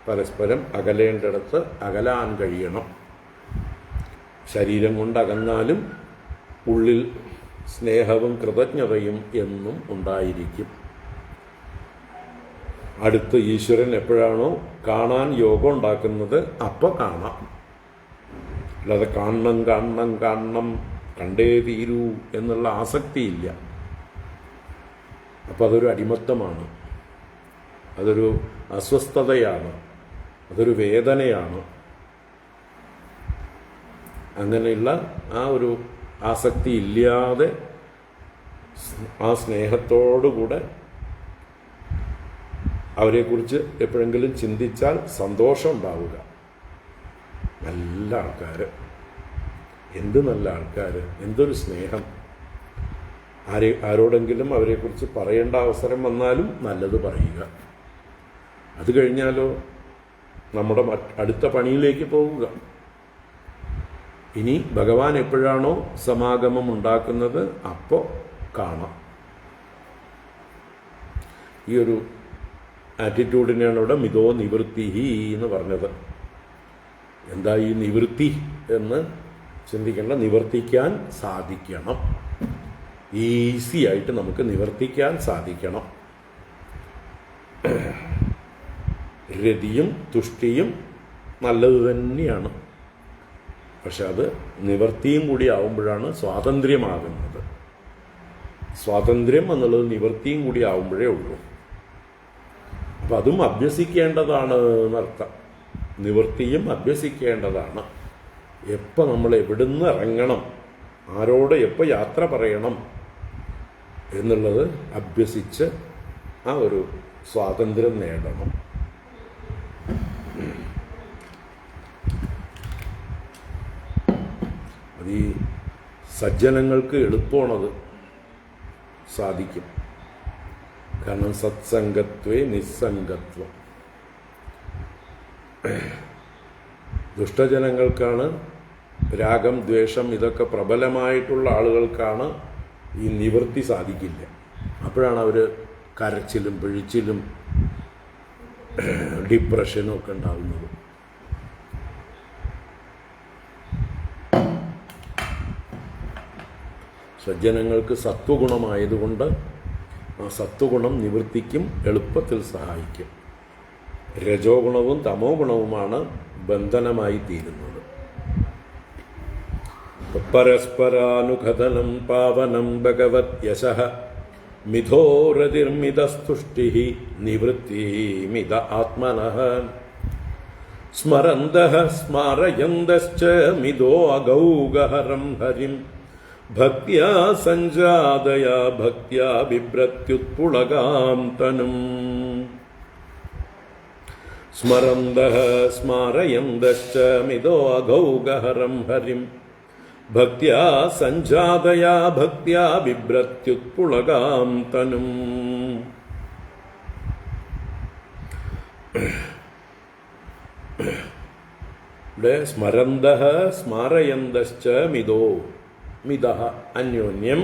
പരസ്പരം അകലേണ്ടിടത്ത് അകലാൻ കഴിയണം. ശരീരം കൊണ്ട് അകന്നാലും ഉള്ളിൽ സ്നേഹവും കൃതജ്ഞതയും എന്നും ഉണ്ടായിരിക്കും. അടുത്ത് ഈശ്വരൻ എപ്പോഴാണോ കാണാൻ യോഗം ഉണ്ടാക്കുന്നത് അപ്പോൾ കാണാം. അല്ലാതെ കാണണം കാണണം കാണണം കണ്ടേ തീരൂ എന്നുള്ള ആസക്തിയില്ല. അപ്പം അതൊരു അടിമത്തമാണ്, അതൊരു അസ്വസ്ഥതയാണ്, അതൊരു വേദനയാണ്. അങ്ങനെയുള്ള ആ ഒരു ആസക്തി ഇല്ലാതെ ആ സ്നേഹത്തോടുകൂടെ അവരെക്കുറിച്ച് എപ്പോഴെങ്കിലും ചിന്തിച്ചാൽ സന്തോഷം ഉണ്ടാവുക. നല്ല ആൾക്കാർ, എന്ത് നല്ല ആൾക്കാർ, എന്തൊരു സ്നേഹം. ആരോടെങ്കിലും അവരെക്കുറിച്ച് പറയേണ്ട അവസരം വന്നാലും നല്ലത് പറയുക. അത് കഴിഞ്ഞാലോ നമ്മുടെ അടുത്ത പണിയിലേക്ക് പോവുക. ഇനി ഭഗവാൻ എപ്പോഴാണോ സമാഗമം ഉണ്ടാക്കുന്നത് അപ്പോൾ കാണാം. ഈ ഒരു ആറ്റിറ്റ്യൂഡിനെയാണ് ഇവിടെ മിതോ നിവൃത്തിഹി എന്ന് പറഞ്ഞത്. എന്താ ഈ നിവൃത്തി എന്ന് ചിന്തിക്കേണ്ട. നിവർത്തിക്കാൻ സാധിക്കണം. ഈസി ആയിട്ട് നമുക്ക് നിവർത്തിക്കാൻ സാധിക്കണം. രതിയും തുഷ്ടിയും നല്ലത് തന്നെയാണ്. പക്ഷെ അത് നിവർത്തിയും കൂടി ആവുമ്പോഴാണ് സ്വാതന്ത്ര്യമാകുന്നത്. സ്വാതന്ത്ര്യം എന്നുള്ളത് നിവർത്തിയും കൂടി ആവുമ്പോഴേ ഉള്ളൂ. അപ്പം അതും അഭ്യസിക്കേണ്ടതാണ് എന്നർത്ഥം. നിവൃത്തിയും അഭ്യസിക്കേണ്ടതാണ്. എപ്പോൾ നമ്മൾ എവിടുന്ന് ഇറങ്ങണം, ആരോട് എപ്പോൾ യാത്ര പറയണം എന്നുള്ളത് അഭ്യസിച്ച് ആ ഒരു സ്വാതന്ത്ര്യം നേടണം. അത് ഈ സജ്ജനങ്ങൾക്ക് എളുപ്പമാണത്, സാധിക്കും. കാരണം സത്സംഗത്വേ നിസ്സംഗത്വം. ദുഷ്ടജനങ്ങൾക്കാണ് രാഗം, ദ്വേഷം ഇതൊക്കെ പ്രബലമായിട്ടുള്ള ആളുകൾക്കാണ് ഈ നിവൃത്തി സാധിക്കില്ല. അപ്പോഴാണ് അവർ കരച്ചിലും പിഴിച്ചിലും ഡിപ്രഷനും ഒക്കെ ഉണ്ടാകുന്നത്. സജ്ജനങ്ങൾക്ക് സത്വഗുണമായതുകൊണ്ട് ആ സത്വഗുണം നിവൃത്തിക്കും എളുപ്പത്തിൽ സഹായിക്കും. രജോ ഗുണവും തമോ ഗുണവുമാണ് ബന്ധനമായി തീരുന്നത്. പരസ്പരാനുഘതനം പാവനം ഭഗവത് യശഃ മിഥോരതിർമിതസ്തുഷ്ടിഃ നിവൃത്തിമിത ആത്മനഃ സ്മരന്തഃ സ്മാരയന്തശ്ച മിഥോ അഗൗഗഹരം ഹരിം ഭക്ത്യാ സഞ്ജാതയാ ഭക്ത്യാ ബിഭ്രത്യുത്പുളകാം തനും. സ്മരന്തഃ സ്മാരയന്തശ്ച മിഥോ അഗൗഗഹരം ഹരിം ഭക്ത്യാ സഞ്ജാതയാ ഭക്ത്യാ ബിഭ്രത്യുത്പുളകാം തനും. ഇവിടെ സ്മരന്തഃ സ്മാരയന്തശ്ച മിഥോ, മിതഃ അന്യോന്യം.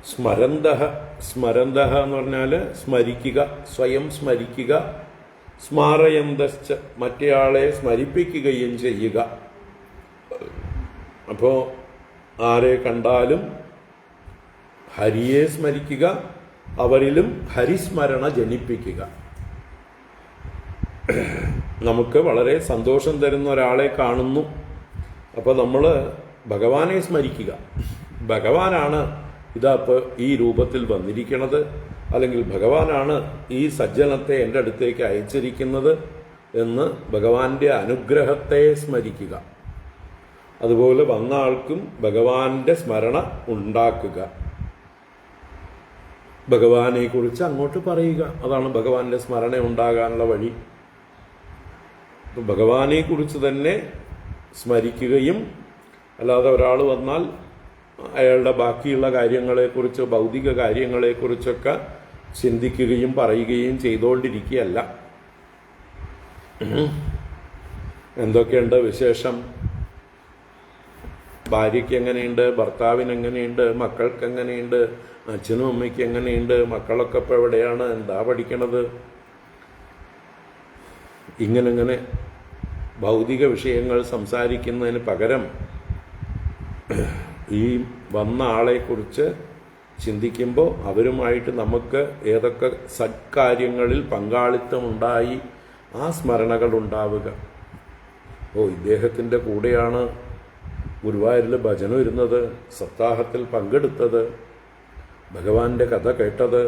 സ്മരന്തഃ, സ്മരന്തഃ എന്ന് പറഞ്ഞാൽ സ്മരിക്കുക, സ്വയം സ്മരിക്കുക. സ്മാരയന്തശ്ച മറ്റേയാളെ സ്മരിപ്പിക്കുകയും ചെയ്യുക. അപ്പോൾ ആരെ കണ്ടാലും ഹരിയെ സ്മരിക്കുക, അവരിലും ഹരിസ്മരണ ജനിപ്പിക്കുക. നമുക്ക് വളരെ സന്തോഷം തരുന്ന ഒരാളെ കാണുന്നു, അപ്പോൾ നമ്മൾ ഭഗവാനെ സ്മരിക്കുക. ഭഗവാനാണ് ഇതാ ഇപ്പോൾ ഈ രൂപത്തിൽ വന്നിരിക്കുന്നത്, അല്ലെങ്കിൽ ഭഗവാനാണ് ഈ സജ്ജനത്തെ എൻ്റെ അടുത്തേക്ക് അയച്ചിരിക്കുന്നത് എന്ന് ഭഗവാന്റെ അനുഗ്രഹത്തെ സ്മരിക്കുക. അതുപോലെ വന്ന ആൾക്കും ഭഗവാന്റെ സ്മരണ ഉണ്ടാക്കുക, ഭഗവാനെ കുറിച്ച് അങ്ങോട്ട് പറയുക. അതാണ് ഭഗവാന്റെ സ്മരണ ഉണ്ടാകാനുള്ള വഴി. ഭഗവാനെ കുറിച്ച് തന്നെ സ്മരിക്കുകയും, അല്ലാതെ ഒരാൾ വന്നാൽ അയാളുടെ ബാക്കിയുള്ള കാര്യങ്ങളെക്കുറിച്ച്, ഭൗതിക കാര്യങ്ങളെക്കുറിച്ചൊക്കെ ചിന്തിക്കുകയും പറയുകയും ചെയ്തുകൊണ്ടിരിക്കുകയല്ല. എന്തൊക്കെയുണ്ട് വിശേഷം, ഭാര്യയ്ക്ക് എങ്ങനെയുണ്ട്, ഭർത്താവിന് എങ്ങനെയുണ്ട്, മക്കൾക്ക് എങ്ങനെയുണ്ട്, അച്ഛനും അമ്മയ്ക്ക് എങ്ങനെയുണ്ട്, മക്കളൊക്കെ ഇപ്പോൾ എവിടെയാണ്, എന്താ പഠിക്കണത്, ഇങ്ങനെ ഭൗതിക വിഷയങ്ങൾ സംസാരിക്കുന്നതിന് പകരം ഈ വന്ന ആളെക്കുറിച്ച് ചിന്തിക്കുമ്പോൾ അവരുമായിട്ട് നമുക്ക് ഏതൊക്കെ സത്കാര്യങ്ങളിൽ പങ്കാളിത്തമുണ്ടായി ആ സ്മരണകൾ ഉണ്ടാവുക. ഇദ്ദേഹത്തിൻ്റെ കൂടെയാണ് ഗുരുവായൂരിൽ ഭജനം ഇരുന്നത്, സപ്താഹത്തിൽ പങ്കെടുത്തത്, ഭഗവാന്റെ കഥ കേട്ടത്,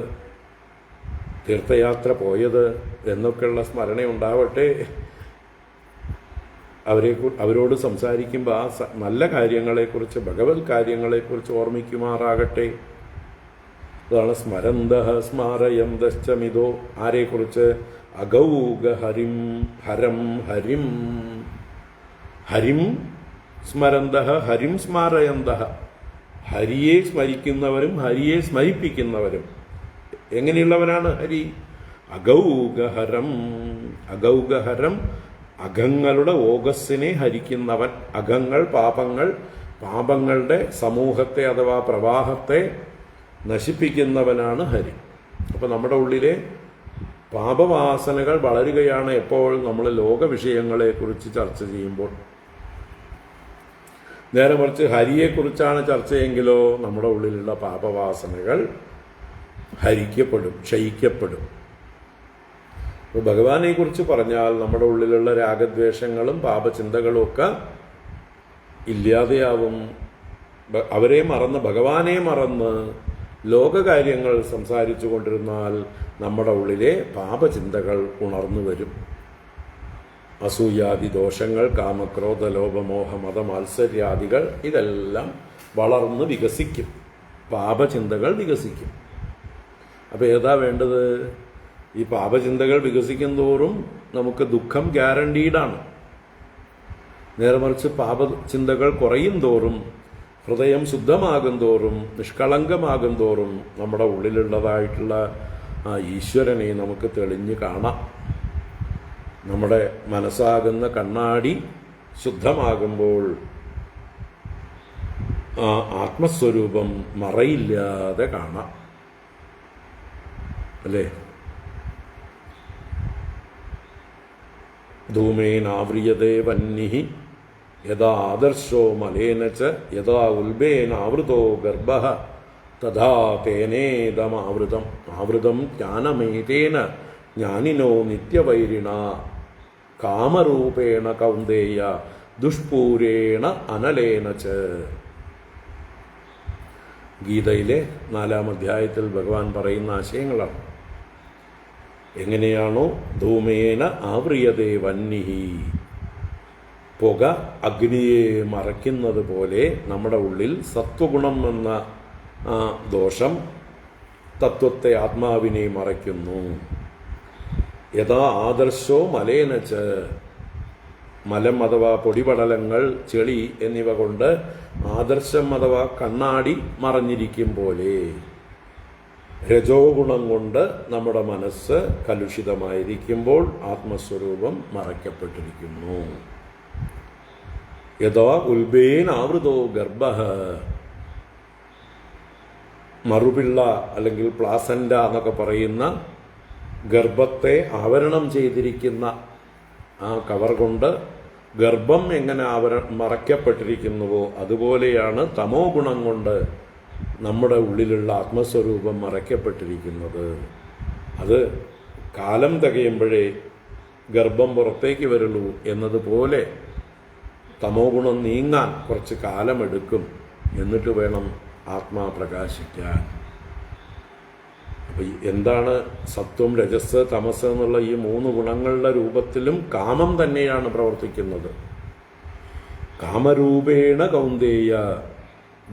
തീർത്ഥയാത്ര പോയത് എന്നൊക്കെയുള്ള സ്മരണയുണ്ടാവട്ടെ. അവരോട് സംസാരിക്കുമ്പോൾ ആ നല്ല കാര്യങ്ങളെക്കുറിച്ച്, ഭഗവത് കാര്യങ്ങളെക്കുറിച്ച് ഓർമ്മിക്കുമാറാകട്ടെ. അതാണ് സ്മരന്തഃ സ്മാരയന്തശ്ച മിഥോ. ആരെക്കുറിച്ച്? അഗൗഗ ഹരിം, ഹരം ഹരിം, ഹരിം സ്മരന്തഃ ഹരിം സ്മാരയന്തഃ. ഹരിയെ സ്മരിക്കുന്നവരും ഹരിയെ സ്മരിപ്പിക്കുന്നവരും. എങ്ങനെയുള്ളവനാണ് ഹരി? അഗൗഗഹരം. അഗൗഗഹരം അഘങ്ങളുടെ ഓഗസ്സിനെ ഹരിക്കുന്നവൻ. അഘങ്ങൾ പാപങ്ങൾ, പാപങ്ങളുടെ സമൂഹത്തെ അഥവാ പ്രവാഹത്തെ നശിപ്പിക്കുന്നവനാണ് ഹരി. അപ്പോൾ നമ്മുടെ ഉള്ളിലെ പാപവാസനകൾ വളരുകയാണ് എപ്പോൾ നമ്മൾ ലോക വിഷയങ്ങളെക്കുറിച്ച് ചർച്ച ചെയ്യുമ്പോൾ. നേരെ മറിച്ച് ഹരിയെക്കുറിച്ചാണ് ചർച്ചയെങ്കിലോ നമ്മുടെ ഉള്ളിലുള്ള പാപവാസനകൾ ഹരിക്കപ്പെടും, ക്ഷയിക്കപ്പെടും. അപ്പോൾ ഭഗവാനെ കുറിച്ച് പറഞ്ഞാൽ നമ്മുടെ ഉള്ളിലുള്ള രാഗദ്വേഷങ്ങളും പാപചിന്തകളും ഒക്കെ ഇല്ലാതെയാവും. അവരെ മറന്ന്, ഭഗവാനെ മറന്ന് ലോകകാര്യങ്ങൾ സംസാരിച്ചു കൊണ്ടിരുന്നാൽ നമ്മുടെ ഉള്ളിലെ പാപചിന്തകൾ ഉണർന്നു വരും. അസൂയാദി ദോഷങ്ങൾ, കാമക്രോധ ലോഭമോഹ മതമാത്സര്യാദികൾ ഇതെല്ലാം വളർന്ന് വികസിക്കും, പാപചിന്തകൾ വികസിക്കും. അപ്പോൾ ഏതാ വേണ്ടത്? ഈ പാപചിന്തകൾ വികസിക്കും തോറും നമുക്ക് ദുഃഖം ഗ്യാരണ്ടീഡാണ്. നേരെ മറിച്ച് പാപചിന്തകൾ കുറയും തോറും ഹൃദയം ശുദ്ധമാകും തോറും, നിഷ്കളങ്കമാകും തോറും നമ്മുടെ ഉള്ളിലുള്ളതായിട്ടുള്ള ആ ഈശ്വരനെ നമുക്ക് തെളിഞ്ഞ് കാണാം. നമ്മുടെ മനസ്സാകുന്ന കണ്ണാടി ശുദ്ധമാകുമ്പോൾ ആ ആത്മസ്വരൂപം മറയില്ലാതെ കാണാം, അല്ലേ? ധൂമേനാവ്രിയതേ വന്നി യഥാ ആദർശോ മലേന ച യഥാ ഉൽബേനാവൃതോ ഗർഭഃ തഥാ തേനേദമാവൃതം ആവൃതം ജ്ഞാനമേതേന ജ്ഞാനിനോ നിത്യവൈരിണ കാമരൂപേണ കൗന്ദേയ ദുഷ്പൂരേണ അനലേന ച. ഗീതയിലെ 4-ാം അധ്യായത്തിൽ ഭഗവാൻ പറയുന്ന ആശയങ്ങളാണ്. എങ്ങനെയാണോ ധൂമേന ആവ്രിയതേ വന്നി, പുക അഗ്നിയെ മറയ്ക്കുന്നത് പോലെ നമ്മുടെ ഉള്ളിൽ സത്വഗുണം എന്ന ദോഷം തത്വത്തെ, ആത്മാവിനെ മറയ്ക്കുന്നു. യഥാ ആദർശോ മലേനച്ച്, മലം അഥവാ പൊടിപടലങ്ങൾ, ചെളി എന്നിവ കൊണ്ട് ആദർശം അഥവാ കണ്ണാടി മറഞ്ഞിരിക്കും പോലെ രജോ ഗുണം കൊണ്ട് നമ്മുടെ മനസ്സ് കലുഷിതമായിരിക്കുമ്പോൾ ആത്മസ്വരൂപം മറയ്ക്കപ്പെട്ടിരിക്കുന്നു. യഥാ ഉൽബേനാവൃതോ ഗർഭഃ, മറുപിള്ള അല്ലെങ്കിൽ പ്ലാസന്റ എന്നൊക്കെ പറയുന്ന ഗർഭത്തെ ആവരണം ചെയ്തിരിക്കുന്ന ആ കവർ കൊണ്ട് ഗർഭം എങ്ങനെ മറയ്ക്കപ്പെട്ടിരിക്കുന്നുവോ അതുപോലെയാണ് തമോ ഗുണം കൊണ്ട് നമ്മുടെ ഉള്ളിലുള്ള ആത്മസ്വരൂപം മറയ്ക്കപ്പെട്ടിരിക്കുന്നത്. അത് കാലം തികയുമ്പോഴേ ഗർഭം പുറത്തേക്ക് വരുള്ളൂ എന്നതുപോലെ തമോ ഗുണം നീങ്ങാൻ കുറച്ച് കാലമെടുക്കും. എന്നിട്ട് വേണം ആത്മാ പ്രകാശിക്കാൻ. അപ്പം എന്താണ് സത്വം, രജസ്, തമസ് എന്നുള്ള ഈ 3 ഗുണങ്ങളുടെ രൂപത്തിലും കാമം തന്നെയാണ് പ്രവർത്തിക്കുന്നത്. കാമരൂപേണ കൗന്ദേയ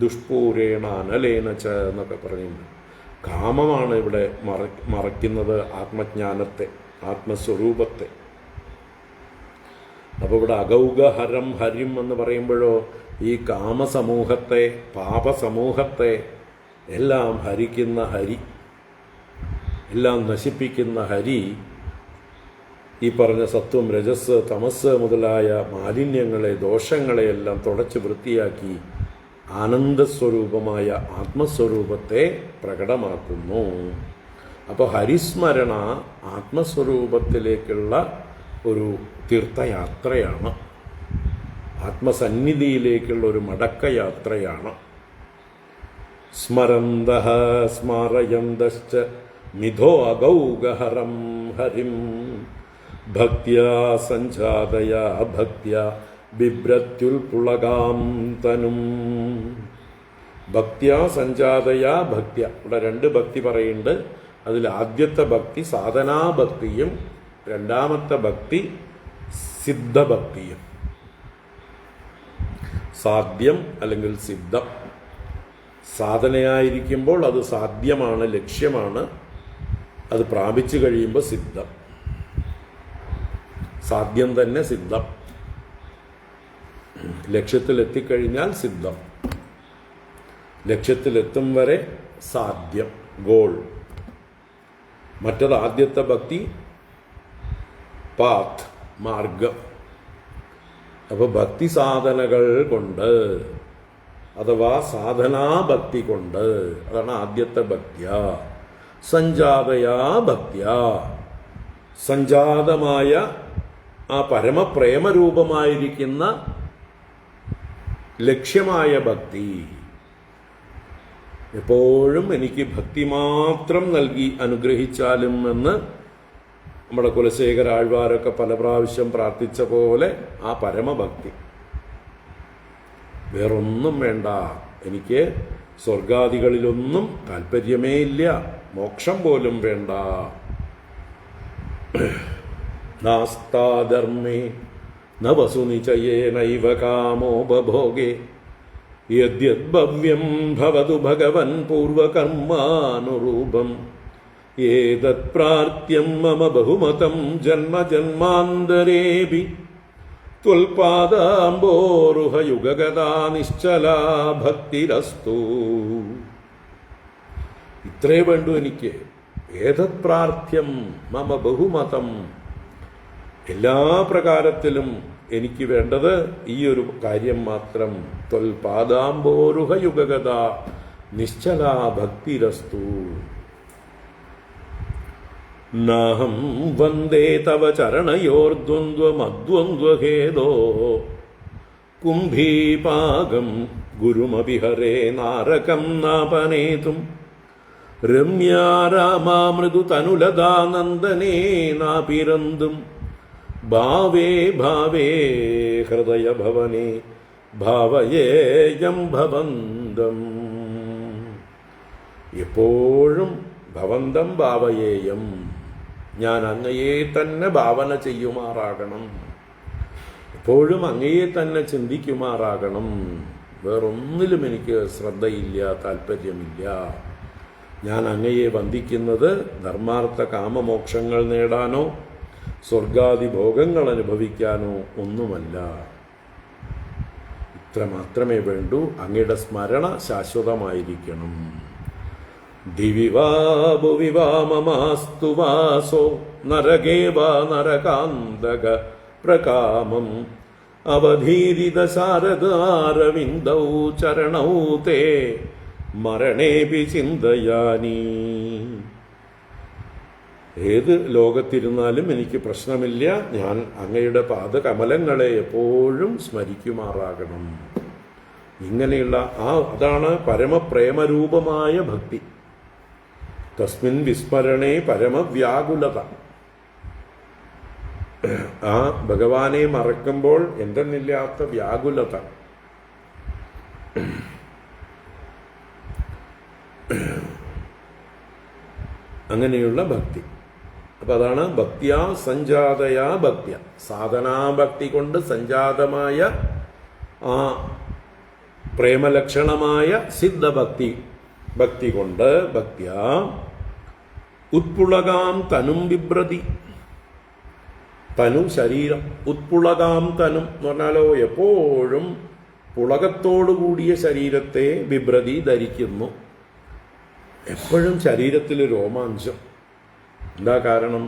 ദുഷ്പൂരേണ അനലേന ച എന്നൊക്കെ പറയുന്നു. കാമമാണ് ഇവിടെ മറയ്ക്കുന്നത് ആത്മജ്ഞാനത്തെ, ആത്മസ്വരൂപത്തെ. അപ്പോൾ ഇവിടെ അഗൗഗഹരം ഹരിം എന്ന് പറയുമ്പോഴോ ഈ കാമസമൂഹത്തെ, പാപസമൂഹത്തെ എല്ലാം ഹരിക്കുന്ന ഹരി, എല്ലാം നശിപ്പിക്കുന്ന ഹരി ഈ പറഞ്ഞ സത്വം, രജസ്, തമസ് മുതലായ മാലിന്യങ്ങളെ, ദോഷങ്ങളെയെല്ലാം തുടച്ച് വൃത്തിയാക്കി ആനന്ദസ്വരൂപമായ ആത്മസ്വരൂപത്തെ പ്രകടമാക്കുന്നു. അപ്പോൾ ഹരിസ്മരണ ആത്മസ്വരൂപത്തിലേക്കുള്ള ഒരു തീർത്ഥയാത്രയാണ്, ആത്മസന്നിധിയിലേക്കുള്ള ഒരു മടക്കയാത്രയാണ്. സ്മരന്തഃ സ്മാരയന്തശ്ച മിഥോ അഗൗഗഹരം ഹരിം ഭക്ത്യാ സഞ്ജാതയാ ഭക്ത്യാ ബിഭ്രത്യുൽപുളകാം തനും. ഭക്ത്യാ സഞ്ജാതയാ ഭക്ത്യ, ഇവിടെ 2 ഭക്തി പറയുന്നുണ്ട്. അതിൽ ആദ്യത്തെ ഭക്തി സാധനാഭക്തിയും രണ്ടാമത്തെ ഭക്തി സിദ്ധഭക്തിയും. സാധ്യം അല്ലെങ്കിൽ സിദ്ധം. സാധനയായിരിക്കുമ്പോൾ അത് സാധ്യമാണ്, ലക്ഷ്യമാണ്. അത് പ്രാപിച്ചു കഴിയുമ്പോൾ സിദ്ധം. സാധ്യം തന്നെ സിദ്ധം. ലക്ഷ്യത്തിലെത്തിക്കഴിഞ്ഞാൽ സിദ്ധം. ലക്ഷ്യത്തിലെത്തും വരെ സാധ്യം, ഗോൾ. മറ്റത് ആദ്യത്തെ ഭക്തി പാത്ത്, മാർഗം. അപ്പോൾ ഭക്തി സാധനകൾ കൊണ്ട് അഥവാ സാധനാഭക്തി കൊണ്ട്, അതാണ് ആദ്യത്തെ ഭക്ത്യ. സഞ്ജാതയാ ഭക്ത്യ, സഞ്ജാതമായ ആ പരമപ്രേമരൂപമായിരിക്കുന്ന ലക്ഷ്യമായ ഭക്തി. എപ്പോഴും എനിക്ക് ഭക്തി മാത്രം നൽകി അനുഗ്രഹിച്ചാലും എന്ന് നമ്മുടെ കുലശേഖര ആഴ്വാരൊക്കെ പല പ്രാവശ്യം പ്രാർത്ഥിച്ച പോലെ ആ പരമഭക്തി. വേറൊന്നും വേണ്ട, എനിക്ക് സ്വർഗാദികളിലൊന്നും താല്പര്യമേ ഇല്ല, മോക്ഷം പോലും വേണ്ട. നാസ്താധർമ്മേ ന വസുനിചയേനൈവ കാമോപഭോഗേ യദ്യദ്ഭവ്യം ഭവതു ഭഗവൻ പൂർവകർമാനുരൂപം ഏതത് പ്രാർത്ഥ്യം മമ ബഹുമതം ജന്മ ജന്മാന്തരേപി ത്വൽപാദാംബോരുഹയുഗഗതാ നിശ്ചലാ ഭക്തിരസ്തു. ഇത്രേ വേണ്ടു എനിക്ക്. ഏതത് പ്രാർത്ഥ്യം മമ ബഹുമതം. എല്ലാ പ്രകാരത്തിലും എനിക്ക് വേണ്ടത് ഈ ഒരു കാര്യം മാത്രം. ത്വൽപാദാംബോരുഹയുഗഗതാ നിശ്ചലാ ഭക്തിരസ്തു. നാഹം വന്ദേ തവ ചരണയോർദ്വന്ദ്വമദ്വന്ദ്വഹേദോ കുംഭീപാകം ഗുരുമപി ഹരേ നാരകം നാപനേതും രമ്യാരാമാമൃദു തനുലതാനന്ദനേ നാപിരന്തും ഭാവേ ഭാവേ ഹൃദയഭവനേ ഭാവയേയം ഭവന്തം. എപ്പോഴും ഭവന്തം ഭാവയേയം, ഞാൻ അങ്ങയെ തന്നെ ഭാവന ചെയ്യുമാറാകണം, എപ്പോഴും അങ്ങയെ തന്നെ ചിന്തിക്കുമാറാകണം. വേറൊന്നിലും എനിക്ക് ശ്രദ്ധയില്ല, താല്പര്യമില്ല. ഞാൻ അങ്ങയെ വന്ദിക്കുന്നത് ധർമാർത്ഥ കാമമോക്ഷങ്ങൾ നേടാനോ സ്വർഗാദി ഭോഗങ്ങൾ അനുഭവിക്കാനോ ഒന്നുമല്ല. ഇത്ര മാത്രമേ വേണ്ടൂ. അങ്ങയുടെ സ്മരണ ശാശ്വതമായിരിക്കണം. ദിവി വാ ഭുവി വാ മമാസ്തു വാസോ നരകേ വാ നരകാന്തക പ്രകാമം അവധീരിത ശാരദാരവിന്ദൗ ചരണൗ തേ മരണേപി ചിന്തയാനി. ഏത് ലോകത്തിരുന്നാലും എനിക്ക് പ്രശ്നമില്ല. ഞാൻ അങ്ങയുടെ പാദകമലങ്ങളെ എപ്പോഴും സ്മരിക്കുമാറാകണം. ഇങ്ങനെയുള്ള അതാണ് പരമപ്രേമരൂപമായ ഭക്തി. തസ്മിൻ വിസ്മരണേ പരമവ്യാകുലത. ആ ഭഗവാനെ മറക്കുമ്പോൾ എന്തെന്നില്ലാത്ത വ്യാകുലത. അങ്ങനെയുള്ള ഭക്തി. അപ്പൊ അതാണ് ഭക്തിയാ സഞ്ജാതയാ ഭക്തിയ. സാധനാഭക്തി കൊണ്ട് സഞ്ജാതമായ ആ പ്രേമലക്ഷണമായ സിദ്ധഭക്തി, ഭക്തി കൊണ്ട് ഭക്തിയ ഉത്പുളകാം തനും ബിഭ്രതി. തനു ശരീരം, ഉത്പുളകാം തനും എന്ന് പറഞ്ഞാലോ എപ്പോഴും പുളകത്തോടുകൂടിയ ശരീരത്തെ ബിഭ്രതി ധരിക്കുന്നു. എപ്പോഴും ശരീരത്തിൽ രോമാഞ്ചം. എന്താ കാരണം?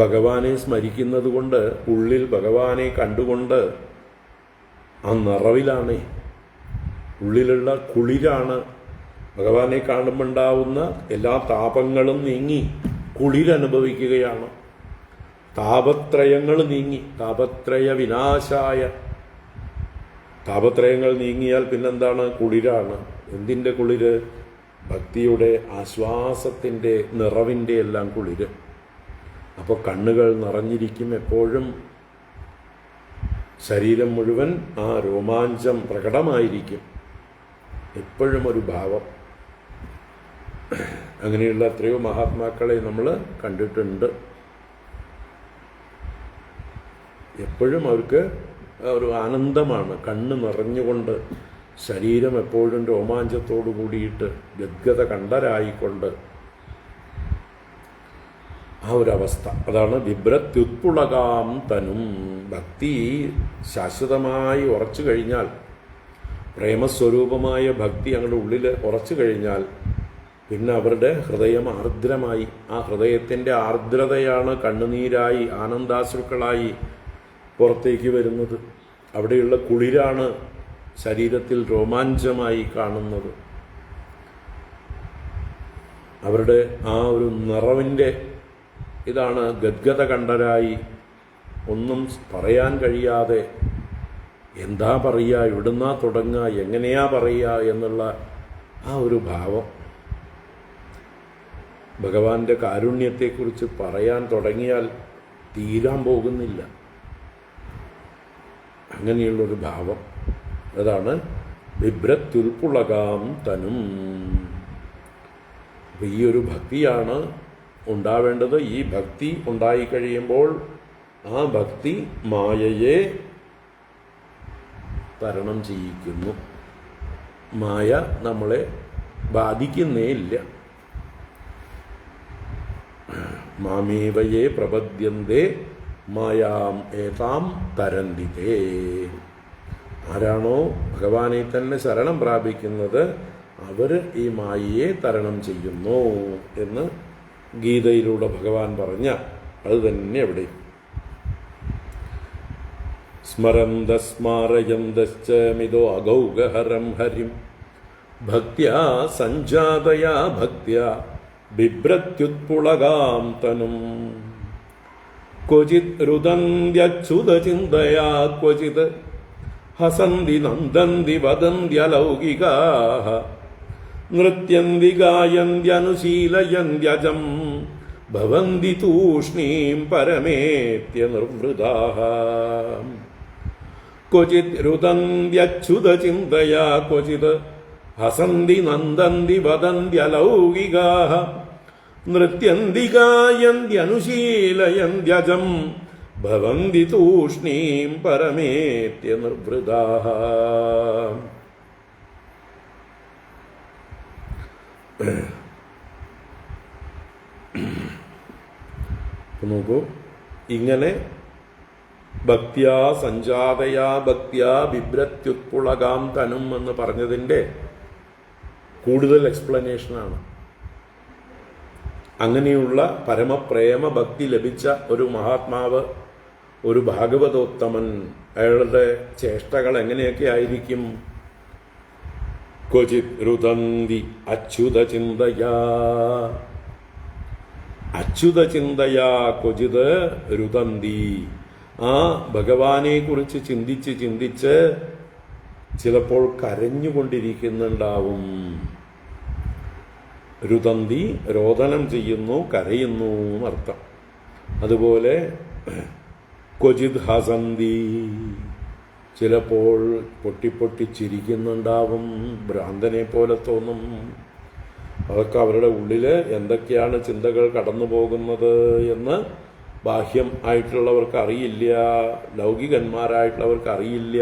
ഭഗവാനെ സ്മരിക്കുന്നത് കൊണ്ട്, ഉള്ളിൽ ഭഗവാനെ കണ്ടുകൊണ്ട് ആ നിറവിലാണ്, ഉള്ളിലുള്ള കുളിരാണ്. ഭഗവാനെ കാണുമ്പോണ്ടാവുന്ന എല്ലാ താപങ്ങളും നീങ്ങി കുളിരനുഭവിക്കുകയാണ്. താപത്രയങ്ങൾ നീങ്ങി, താപത്രയ വിനാശായ. താപത്രയങ്ങൾ നീങ്ങിയാൽ പിന്നെന്താണ്? കുളിരാണ്. എന്തിൻ്റെ കുളിര്? ഭക്തിയുടെ ആശ്വാസത്തിൻ്റെ നിറവിൻ്റെ എല്ലാം കുളിര്. അപ്പോൾ കണ്ണുകൾ നിറഞ്ഞിരിക്കും എപ്പോഴും. ശരീരം മുഴുവൻ ആ രോമാഞ്ചം പ്രകടമായിരിക്കും. എപ്പോഴും ഒരു ഭാവം. അങ്ങനെയുള്ള എത്രയോ മഹാത്മാക്കളെ നമ്മൾ കണ്ടിട്ടുണ്ട്. എപ്പോഴും അവർക്ക് ഒരു ആനന്ദമാണ്. കണ്ണ് നിറഞ്ഞുകൊണ്ട്, ശരീരം എപ്പോഴും രോമാഞ്ചത്തോടു കൂടിയിട്ട് ഗദ്ഗത കണ്ഠരായിക്കൊണ്ട് ആ ഒരവസ്ഥ. അതാണ് ബിഭ്രത്യുത്പുളകാം തനും. ഭക്തി ശാശ്വതമായി ഉറച്ചു കഴിഞ്ഞാൽ, പ്രേമസ്വരൂപമായ ഭക്തി ഞങ്ങളുടെ ഉള്ളിൽ ഉറച്ചു കഴിഞ്ഞാൽ, പിന്നെ അവരുടെ ഹൃദയം ആർദ്രമായി. ആ ഹൃദയത്തിൻ്റെ ആർദ്രതയാണ് കണ്ണുനീരായി, ആനന്ദാശ്രുക്കളായി പുറത്തേക്ക് വരുന്നത്. അവിടെയുള്ള കുളിരാണ് ശരീരത്തിൽ രോമാഞ്ചമായി കാണുന്നത്. അവരുടെ ആ ഒരു നിറവിൻ്റെ ഇതാണ് ഗദ്ഗത കണ്ഠരായി, ഒന്നും പറയാൻ കഴിയാതെ എന്താ പറയുക, എവിടുന്നാ തുടങ്ങുക, എങ്ങനെയാ പറയുക എന്നുള്ള ആ ഒരു ഭാവം. ഭഗവാന്റെ കാരുണ്യത്തെക്കുറിച്ച് പറയാൻ തുടങ്ങിയാൽ തീരാൻ പോകുന്നില്ല. അങ്ങനെയുള്ളൊരു ഭാവം. അതാണ് ബിഭ്രത്യുൽപുളകാം തനും. അപ്പം ഈ ഒരു ഭക്തിയാണ് ഉണ്ടാവേണ്ടത്. ഈ ഭക്തി ഉണ്ടായിക്കഴിയുമ്പോൾ ആ ഭക്തി മായയെ തരണം ചെയ്യിക്കുന്നു. മായ നമ്മളെ ബാധിക്കുന്നേ ഇല്ല. മാമേവയെ പ്രപദ്യന്തേ മായാം ഏതാം തരന്തിതേ. ആരാണോ ഭഗവാനെ തന്നെ ശരണം പ്രാപിക്കുന്നത് അവർ ഈ മായയെ തരണം ചെയ്യുന്നു എന്ന് ഗീതയിലൂടെ ഭഗവാൻ പറഞ്ഞ അത് തന്നെ എവിടെ. സ്മരന്ത സ്മാരയന്തശ്ച മിതോ അഗൗഗഹരം ഹരിം ഭക്ത്യാ സഞ്ജാതയാ ഭക്ത്യാ ബിഭ്രത്യുത്പുളകാം തനും ക്വചിത് രുദന്ത്യച്യുതചിന്തയാ ക്വചിത് ഹസന്തി നന്ദന്തി വദന്ത്യലൗകികാഃ നൃത്യന്തി ഗായന്ത്യനുശീലയന്ത്യജം ഭവന്തി തൂഷ്ണീം പരമേത്യ നിർവൃതാഃ ക്വചിത് രുദന്ത്യച്യുതചിന്തയാ ക്വചിത് ഹസന്തി നന്ദന്തി വദന്ത്യലൗകികാഃ നൃത്യന്തി ഗായന്ത്യനുശീലയന്ത്യജം ഭവന്തി തൂഷ്ണീം പരമേത്യ നിർവൃതാഃ. നോക്കൂ, ഇങ്ങനെ ഭക്ത്യാ സഞ്ജാതയാ ഭക്ത്യാ ബിഭ്രത്യുത്പുളകാം തനും എന്ന് പറഞ്ഞതിൻ്റെ കൂടുതൽ എക്സ്പ്ലനേഷനാണ്. അങ്ങനെയുള്ള പരമപ്രേമ ഭക്തി ലഭിച്ച ഒരു മഹാത്മാവ്, ഒരു ഭാഗവതോത്തമൻ, അയാളുടെ ചേഷ്ടകൾ എങ്ങനെയൊക്കെ ആയിരിക്കും? ക്വചിത് രുദന്തി അച്യുതചിന്തയാ, അച്യുതചിന്തയാ ക്വചിത് രുദന്തി. ആ ഭഗവാനെ കുറിച്ച് ചിന്തിച്ച് ചിന്തിച്ച് ചിലപ്പോൾ കരഞ്ഞുകൊണ്ടിരിക്കുന്നുണ്ടാവും. രുദന്തി രോദനം ചെയ്യുന്നു, കരയുന്നു എന്നർത്ഥം. അതുപോലെ ക്വചിത് ഹസന്തി, ചിലപ്പോൾ പൊട്ടിപ്പൊട്ടി ചിരിക്കുന്നുണ്ടാവും, ഭ്രാന്തനെ പോലെ തോന്നും. അതൊക്കെ അവരുടെ ഉള്ളിൽ എന്തൊക്കെയാണ് ചിന്തകൾ കടന്നു പോകുന്നത് എന്ന് ബാഹ്യം ആയിട്ടുള്ളവർക്ക് അറിയില്ല, ലൗകികന്മാരായിട്ടുള്ളവർക്ക് അറിയില്ല.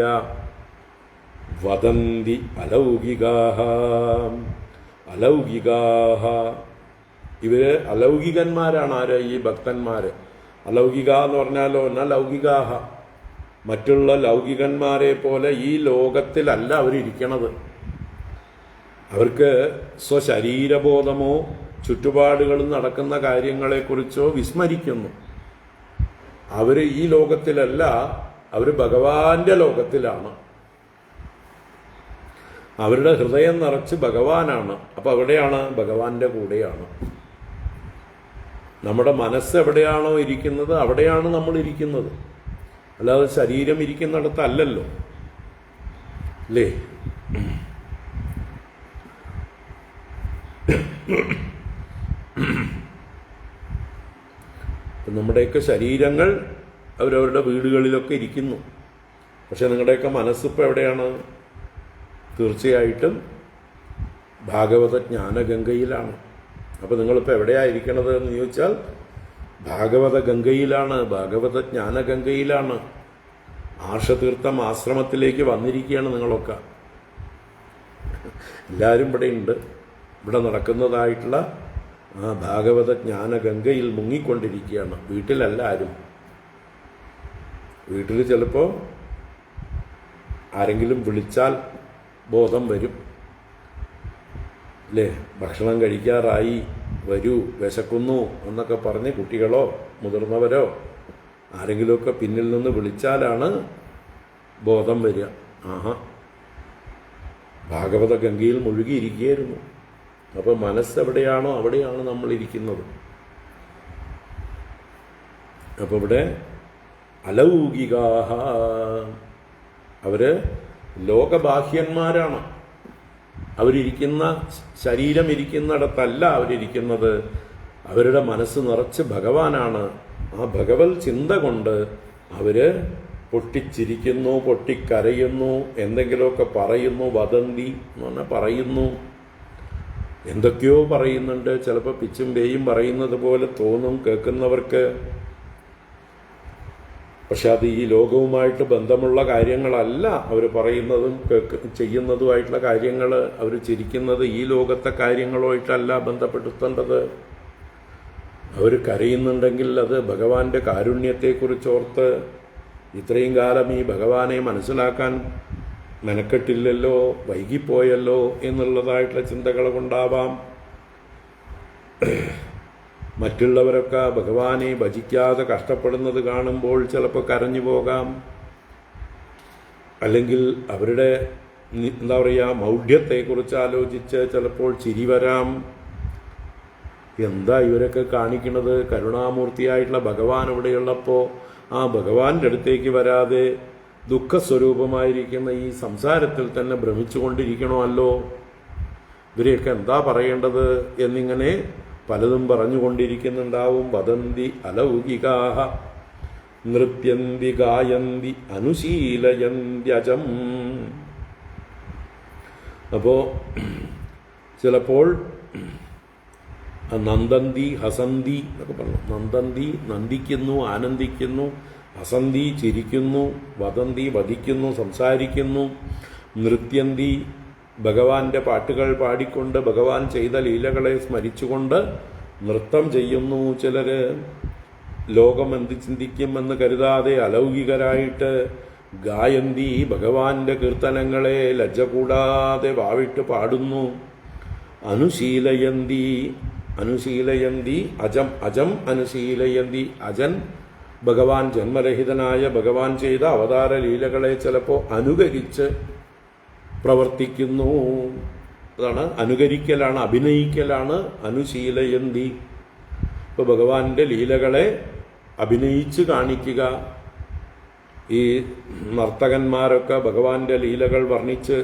വദന്തി അലൗകികാഃ, അലൗകികാഃ. ഇവര് അലൗകികന്മാരാണ്. ആര്? ഈ ഭക്തന്മാര്. അലൗകിക എന്ന് പറഞ്ഞാലോ എന്നാ ലൗകികാഹ, മറ്റുള്ള ലൗകികന്മാരെ പോലെ ഈ ലോകത്തിലല്ല അവരിയ്ക്കണത്. അവർക്ക് സ്വശരീരബോധമോ ചുറ്റുപാടുകളിൽ നടക്കുന്ന കാര്യങ്ങളെക്കുറിച്ചോ വിസ്മരിക്കുന്നു. അവർ ഈ ലോകത്തിലല്ല, അവർ ഭഗവാന്റെ ലോകത്തിലാണ്. അവരുടെ ഹൃദയം നിറച്ച് ഭഗവാനാണ്. അപ്പൊ എവിടെയാണ്? ഭഗവാന്റെ കൂടെയാണ്. നമ്മുടെ മനസ്സ് എവിടെയാണോ ഇരിക്കുന്നത് അവിടെയാണ് നമ്മൾ ഇരിക്കുന്നത്, അല്ലാതെ ശരീരം ഇരിക്കുന്നിടത്തല്ലല്ലോ, അല്ലേ? നമ്മുടെയൊക്കെ ശരീരങ്ങൾ അവരവരുടെ വീടുകളിലൊക്കെ ഇരിക്കുന്നു. പക്ഷെ നിങ്ങളുടെയൊക്കെ മനസ്സിപ്പോൾ എവിടെയാണ്? തീർച്ചയായിട്ടും ഭാഗവത ജ്ഞാനഗംഗയിലാണ്. അപ്പോൾ നിങ്ങളിപ്പോൾ എവിടെയായിരിക്കണത് എന്ന് ചോദിച്ചാൽ ഭാഗവത ഗംഗയിലാണ്, ഭാഗവത ജ്ഞാനഗംഗയിലാണ്. ആർഷതീർത്ഥം ആശ്രമത്തിലേക്ക് വന്നിരിക്കുകയാണ് നിങ്ങളൊക്കെ. എല്ലാവരും ഇവിടെ ഉണ്ട്. ഇവിടെ നടക്കുന്നതായിട്ടുള്ള ആ ഭാഗവത ജ്ഞാനഗംഗയിൽ മുങ്ങിക്കൊണ്ടിരിക്കുകയാണ്. വീട്ടിലല്ല ആരും. വീട്ടിൽ ചിലപ്പോൾ ആരെങ്കിലും വിളിച്ചാൽ ബോധം വരും, അല്ലേ? ഭക്ഷണം കഴിക്കാറായി, വരൂ, വിശക്കുന്നു എന്നൊക്കെ പറഞ്ഞ് കുട്ടികളോ മുതിർന്നവരോ ആരെങ്കിലുമൊക്കെ പിന്നിൽ നിന്ന് വിളിച്ചാലാണ് ബോധം വരിക. ആഹാ, ഭാഗവത ഗംഗയിൽ മുഴുകിയിരിക്കുകയായിരുന്നു. അപ്പോൾ മനസ്സെവിടെയാണോ അവിടെയാണ് നമ്മൾ ഇരിക്കുന്നത്. അപ്പോൾ ഇവിടെ അലൗകികാഹ, അവര് ലോകബാഹ്യന്മാരാണ്. അവരിയ്ക്കുന്ന ശരീരം ഇരിക്കുന്നിടത്തല്ല അവരിയ്ക്കുന്നത്. അവരുടെ മനസ്സ് നിറച്ച് ഭഗവാനാണ്. ആ ഭഗവത് ചിന്ത കൊണ്ട് അവര് പൊട്ടിച്ചിരിക്കുന്നു, പൊട്ടിക്കരയുന്നു, എന്തെങ്കിലുമൊക്കെ പറയുന്നു. വദന്തി എന്ന് പറഞ്ഞാൽ പറയുന്നു, എന്തൊക്കെയോ പറയുന്നുണ്ട്. ചിലപ്പോൾ പിച്ചും പേയും പറയുന്നത് പോലെ തോന്നും കേൾക്കുന്നവർക്ക്. പക്ഷെ അത് ഈ ലോകവുമായിട്ട് ബന്ധമുള്ള കാര്യങ്ങളല്ല അവർ പറയുന്നതും ചെയ്യുന്നതുമായിട്ടുള്ള കാര്യങ്ങൾ. അവർ ചിരിക്കുന്നത് ഈ ലോകത്തെ കാര്യങ്ങളുമായിട്ടല്ല ബന്ധപ്പെടുത്തേണ്ടത്. അവർ കരയുന്നുണ്ടെങ്കിൽ അത് ഭഗവാന്റെ കാരുണ്യത്തെക്കുറിച്ചോർത്ത് ഇത്രയും കാലം ഈ ഭഗവാനെ മനസ്സിലാക്കാൻ മെനക്കെട്ടില്ലല്ലോ, വൈകിപ്പോയല്ലോ എന്നുള്ളതായിട്ടുള്ള ചിന്തകൾ കൊണ്ടാവാം. മറ്റുള്ളവരൊക്കെ ഭഗവാനെ ഭജിക്കാതെ കഷ്ടപ്പെടുന്നത് കാണുമ്പോൾ ചിലപ്പോൾ കരഞ്ഞു പോകാം. അല്ലെങ്കിൽ അവരുടെ എന്താ പറയുക മൗഢ്യത്തെക്കുറിച്ച് ആലോചിച്ച് ചിലപ്പോൾ ചിരി വരാം. എന്താ ഇവരൊക്കെ കാണിക്കുന്നത്? കരുണാമൂർത്തിയായിട്ടുള്ള ഭഗവാൻ ഇവിടെയുള്ളപ്പോൾ ആ ഭഗവാന്റെ അടുത്തേക്ക് വരാതെ ദുഃഖസ്വരൂപമായിരിക്കുന്ന ഈ സംസാരത്തിൽ തന്നെ ഭ്രമിച്ചുകൊണ്ടിരിക്കണമല്ലോ, ഇവരെയൊക്കെ എന്താ പറയേണ്ടത് എന്നിങ്ങനെ പലതും പറഞ്ഞുകൊണ്ടിരിക്കുന്നുണ്ടാവും. വദന്തി അലൗകികാഹ നൃത്യന്തി ഗായന്തി അനുശീലയന്ത്യജം. അപ്പോൾ ചിലപ്പോൾ നന്ദന്തി ഹസന്തി എന്നൊക്കെ പറഞ്ഞു. നന്ദന്തി നന്ദിക്കുന്നു, ആനന്ദിക്കുന്നു. ഹസന്തി ചിരിക്കുന്നു. വദന്തി വധിക്കുന്നു, സംസാരിക്കുന്നു. നൃത്യന്തി ഭഗവാന്റെ പാട്ടുകൾ പാടിക്കൊണ്ട് ഭഗവാൻ ചെയ്ത ലീലകളെ സ്മരിച്ചുകൊണ്ട് നൃത്തം ചെയ്യുന്നു ചിലര്. ലോകം എന്ത് ചിന്തിക്കുമെന്ന് കരുതാതെ അലൗകികരായിട്ട് ഗായന്തി ഭഗവാന്റെ കീർത്തനങ്ങളെ ലജ്ജ കൂടാതെ വാവിട്ട് പാടുന്നു. അനുശീലയന്തി അനുശീലയന്തി അജം അജം അനുശീലയന്തി. അജൻ ഭഗവാൻ ജന്മരഹിതനായ ഭഗവാൻ ചെയ്ത അവതാര ലീലകളെ ചിലപ്പോൾ അനുകരിച്ച് പ്രവർത്തിക്കുന്നു. അതാണ് അനുകരിക്കലാണ്, അഭിനയിക്കലാണ് അനുശീലയന്തി. ഇപ്പോൾ ഭഗവാന്റെ ലീലകളെ അഭിനയിച്ച് കാണിക്കുക. ഈ നർത്തകന്മാരൊക്കെ ഭഗവാന്റെ ലീലകൾ വർണ്ണിച്ച്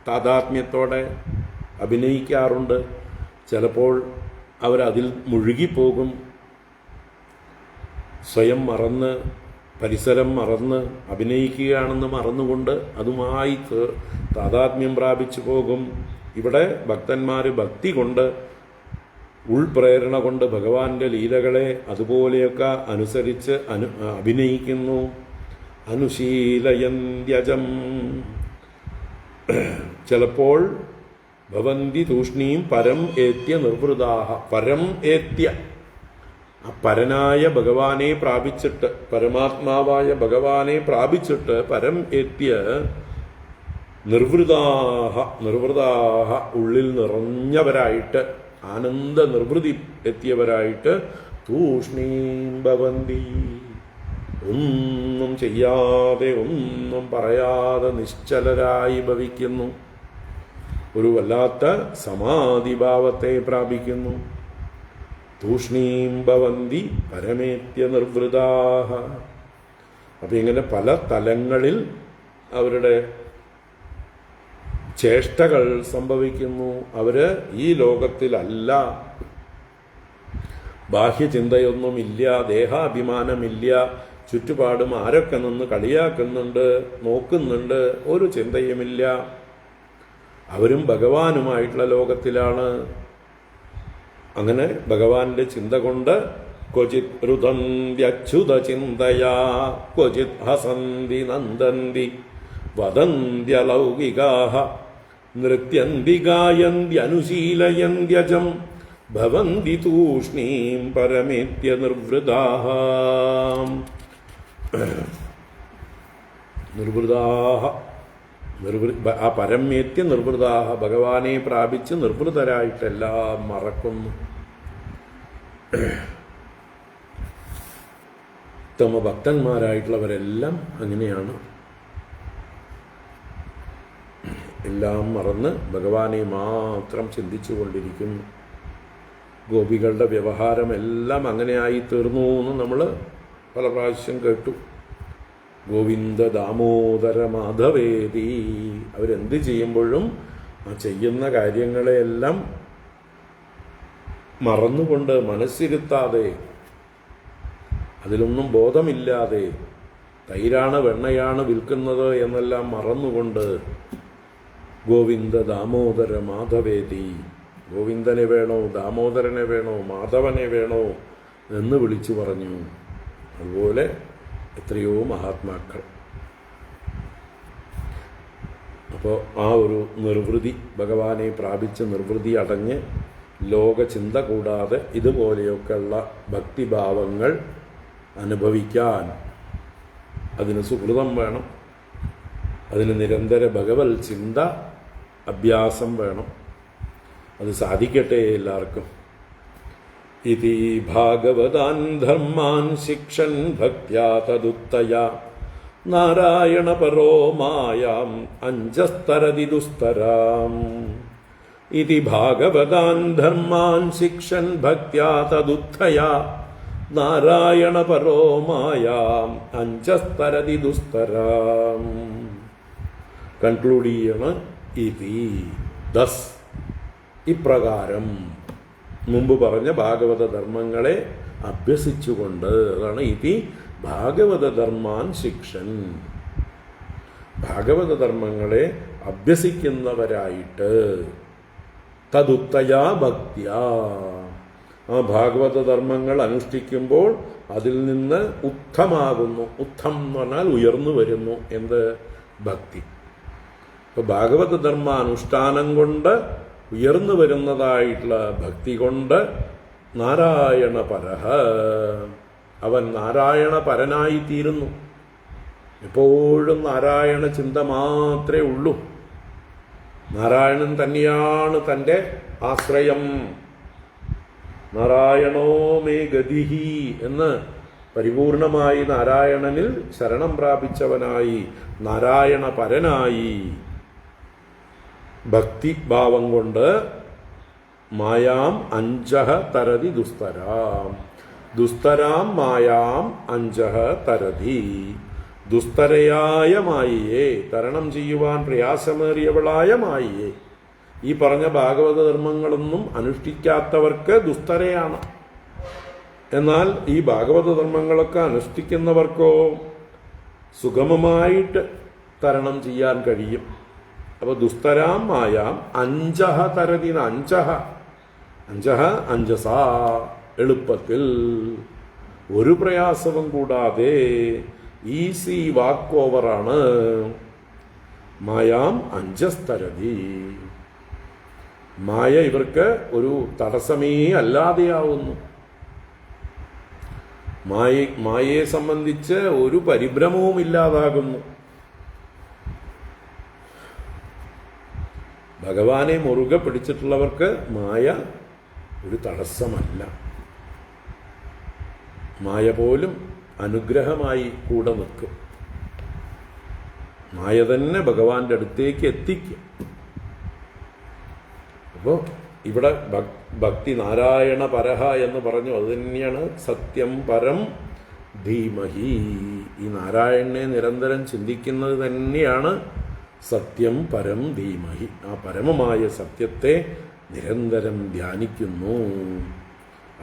താതാത്മ്യത്തോടെ അഭിനയിക്കാറുണ്ട്. ചിലപ്പോൾ അവരതിൽ മുഴുകിപ്പോകും. സ്വയം മറന്ന് പരിസരം മറന്ന് അഭിനയിക്കുകയാണെന്ന് മറന്നുകൊണ്ട് അതുമായി താതാത്മ്യം പ്രാപിച്ചു പോകും. ഇവിടെ ഭക്തന്മാർ ഭക്തി കൊണ്ട് ഉൾപ്രേരണ കൊണ്ട് ഭഗവാന്റെ ലീലകളെ അതുപോലെയൊക്കെ അനുസരിച്ച് അഭിനയിക്കുന്നു. അനുശീലയന്ത്യജം. ചിലപ്പോൾ ഭവന്തി തൂഷ്ണീം പരം ഏത്യ നിർവൃതാഹ. പരം ഏത്യ, ആ പരനായ ഭഗവാനെ പ്രാപിച്ചിട്ട്, പരമാത്മാവായ ഭഗവാനെ പ്രാപിച്ചിട്ട് പരം ഏത്യ നിർവൃതാഹ. നിർവൃതാഹ ഉള്ളിൽ നിറഞ്ഞവരായിട്ട്, ആനന്ദ നിർവൃതി എത്തിയവരായിട്ട് തൂഷ്ണീം ഭവന്തി. ഒന്നും ചെയ്യാതെ ഒന്നും പറയാതെ നിശ്ചലരായി ഭവിക്കുന്നു. ഒരു വല്ലാത്ത സമാധിഭാവത്തെ പ്രാപിക്കുന്നു. തൂഷ്ണീം ഭവന്തി പരമേത്യ നിർവൃതാഹ. അപ്പം ഇങ്ങനെ പല തലങ്ങളിൽ അവരുടെ ചേഷ്ടകൾ സംഭവിക്കുന്നു. അവര് ഈ ലോകത്തിലല്ല, ബാഹ്യചിന്തയൊന്നുമില്ല, ദേഹാഭിമാനമില്ല, ചുറ്റുപാടും ആരൊക്കെ നിന്ന് കളിയാക്കുന്നുണ്ട്, നോക്കുന്നുണ്ട്, ഒരു ചിന്തയുമില്ല. അവരും ഭഗവാനുമായിട്ടുള്ള ലോകത്തിലാണ്. അങ്ങനെ ഭഗവാന്റെ ചിന്ത കൊണ്ട് ക്വചിത് രുദന്ത്യച്യുത ചിന്തയാ ക്വചിത് ഹസന്തി നന്ദന്തി വദന്ത്യലൗകികാഹ നൃത്യന്തി ഗായന്തി അനുശീലയന്ത്യജം ഭവന്തി തൂഷ്ണീം പരമേത്യ നിർവൃതാഹ. നിർവൃതാഹ ആ പരമേത്യ നിർവൃതാഹ. ഭഗവാനെ പ്രാപിച്ച് നിർവൃതരായിട്ടെല്ലാം മറക്കുന്നു. ഉത്തമ ഭക്തന്മാരായിട്ടുള്ളവരെല്ലാം അങ്ങനെയാണ്. എല്ലാം മറന്ന് ഭഗവാനെ മാത്രം ചിന്തിച്ചു കൊണ്ടിരിക്കുന്നു. ഗോപികളുടെ വ്യവഹാരമെല്ലാം അങ്ങനെയായി തീർന്നു എന്ന് നമ്മൾ പല പ്രാവശ്യം കേട്ടു. ഗോവിന്ദ ദാമോദര മാധവേദി. അവരെന്ത് ചെയ്യുമ്പോഴും ആ ചെയ്യുന്ന കാര്യങ്ങളെയെല്ലാം മറന്നുകൊണ്ട്, മനസ്സിരുത്താതെ, അതിലൊന്നും ബോധമില്ലാതെ, തൈരാണ് വെണ്ണയാണ് വിൽക്കുന്നത് എന്നെല്ലാം മറന്നുകൊണ്ട് ഗോവിന്ദ ദാമോദര മാധവേദി. ഗോവിന്ദനെ വേണോ, ദാമോദരനെ വേണോ, മാധവനെ വേണോ എന്ന് വിളിച്ചു പറഞ്ഞു. അതുപോലെ എത്രയോ മഹാത്മാക്കൾ. അപ്പോൾ ആ ഒരു നിർവൃതി, ഭഗവാനെ പ്രാപിച്ച് നിർവൃതി അടഞ്ഞ് ലോകചിന്ത കൂടാതെ ഇതുപോലെയൊക്കെയുള്ള ഭക്തിഭാവങ്ങൾ അനുഭവിക്കാൻ അതിന് സുഹൃതം വേണം. അതിന് നിരന്തര ഭഗവത് ചിന്ത അഭ്യാസം വേണം. അത് സാധിക്കട്ടെ എല്ലാവർക്കും. ഇതി ഭാഗവതാൻ ധർമാൻ ശിക്ഷൻ ഭക്ത്യാ തദുത്തയാ നാരായണ പരോ മായാം അഞ്ജസ്തരതി ദുസ്തരാം. ഇതി ഭാഗവതാൻ ധർമാൻ ശിക്ഷൻ ഭക്ത്യാ തദുത്തയാ നാരായണ പരോ മായാം അഞ്ജസ്തരതി ദുസ്തരാം. കൺക്ലൂഡ് ചെയ്യണം. ഇതി ദസ്, ഇപ്രകാരം മുമ്പ് പറഞ്ഞ ഭാഗവത ധർമ്മങ്ങളെ അഭ്യസിച്ചുകൊണ്ട്, അതാണ് ഇതി ഭാഗവത ധർമാൻ ശിക്ഷൻ, ഭാഗവത ധർമ്മങ്ങളെ അഭ്യസിക്കുന്നവരായിട്ട്, തദുത്തയാ ഭക്തിയാ, ആ ഭാഗവത ധർമ്മങ്ങൾ അനുഷ്ഠിക്കുമ്പോൾ അതിൽ നിന്ന് ഉത്തമാകുന്നു. ഉത്തം എന്ന് പറഞ്ഞാൽ ഉയർന്നു വരുന്നു. എന്ത്? ഭക്തി. ഇപ്പൊ ഭാഗവത ധർമ്മ അനുഷ്ഠാനം കൊണ്ട് ഉയർന്നു വരുന്നതായിട്ടുള്ള ഭക്തി കൊണ്ട് നാരായണ പരഹ, അവൻ നാരായണ പരനായി തീരുന്നു. എപ്പോഴും നാരായണ ചിന്ത മാത്രമേ ഉള്ളൂ. നാരായണൻ തന്നെയാണ് തൻ്റെ ആശ്രയം. നാരായണോ മേ ഗതിഹി എന്ന് പരിപൂർണമായി നാരായണനിൽ ശരണം പ്രാപിച്ചവനായി, നാരായണ പരനായി ഭക്തിഭാവം കൊണ്ട് മായാം അഞ്ജഹ തരതി ദുസ്തരാം, ദുസ്തരാം മായാം അഞ്ജഹ തരതി, ദുസ്തരയായ മായയെ, തരണം ചെയ്യുവാൻ പ്രയാസമേറിയവളായ മായയെ. ഈ പറഞ്ഞ ഭാഗവത ധർമ്മങ്ങളൊന്നും അനുഷ്ഠിക്കാത്തവർക്ക് ദുസ്തരയാണ്. എന്നാൽ ഈ ഭാഗവത ധർമ്മങ്ങളൊക്കെ അനുഷ്ഠിക്കുന്നവർക്കോ സുഗമമായിട്ട് തരണം ചെയ്യാൻ കഴിയും. അപ്പൊ ദുസ്തരാം മായാം അഞ്ജഹ തരതിന, അഞ്ജഹ, അഞ്ജഹ അഞ്ജസ, എളുപ്പത്തിൽ ഒരു പ്രയാസവും കൂടാതെ ഈസി വാക്ക് ഓവറാണ്. മായാം അഞ്ജസ്തരതി, മായ ഇവർക്ക് ഒരു തടസ്സമേ അല്ലാതെയാവുന്നു. മായയെ സംബന്ധിച്ച് ഒരു പരിഭ്രമവും ഇല്ലാതാകുന്നു. ഭഗവാനെ മുറുകെ പിടിച്ചിട്ടുള്ളവർക്ക് മായ ഒരു തടസ്സമല്ല. മായ പോലും അനുഗ്രഹമായി കൂടെ നിൽക്കും. മായ തന്നെ ഭഗവാന്റെ അടുത്തേക്ക് എത്തിക്കും. അപ്പോൾ ഇവിടെ ഭക്തി നാരായണ പരഹ എന്ന് പറഞ്ഞു. അത് തന്നെയാണ് സത്യം പരം ധീമഹി. ഈ നാരായണനെ നിരന്തരം ചിന്തിക്കുന്നത് തന്നെയാണ് സത്യം പരം ധീമഹി. ആ പരമമായ സത്യത്തെ നിരന്തരം ധ്യാനിക്കുന്നു.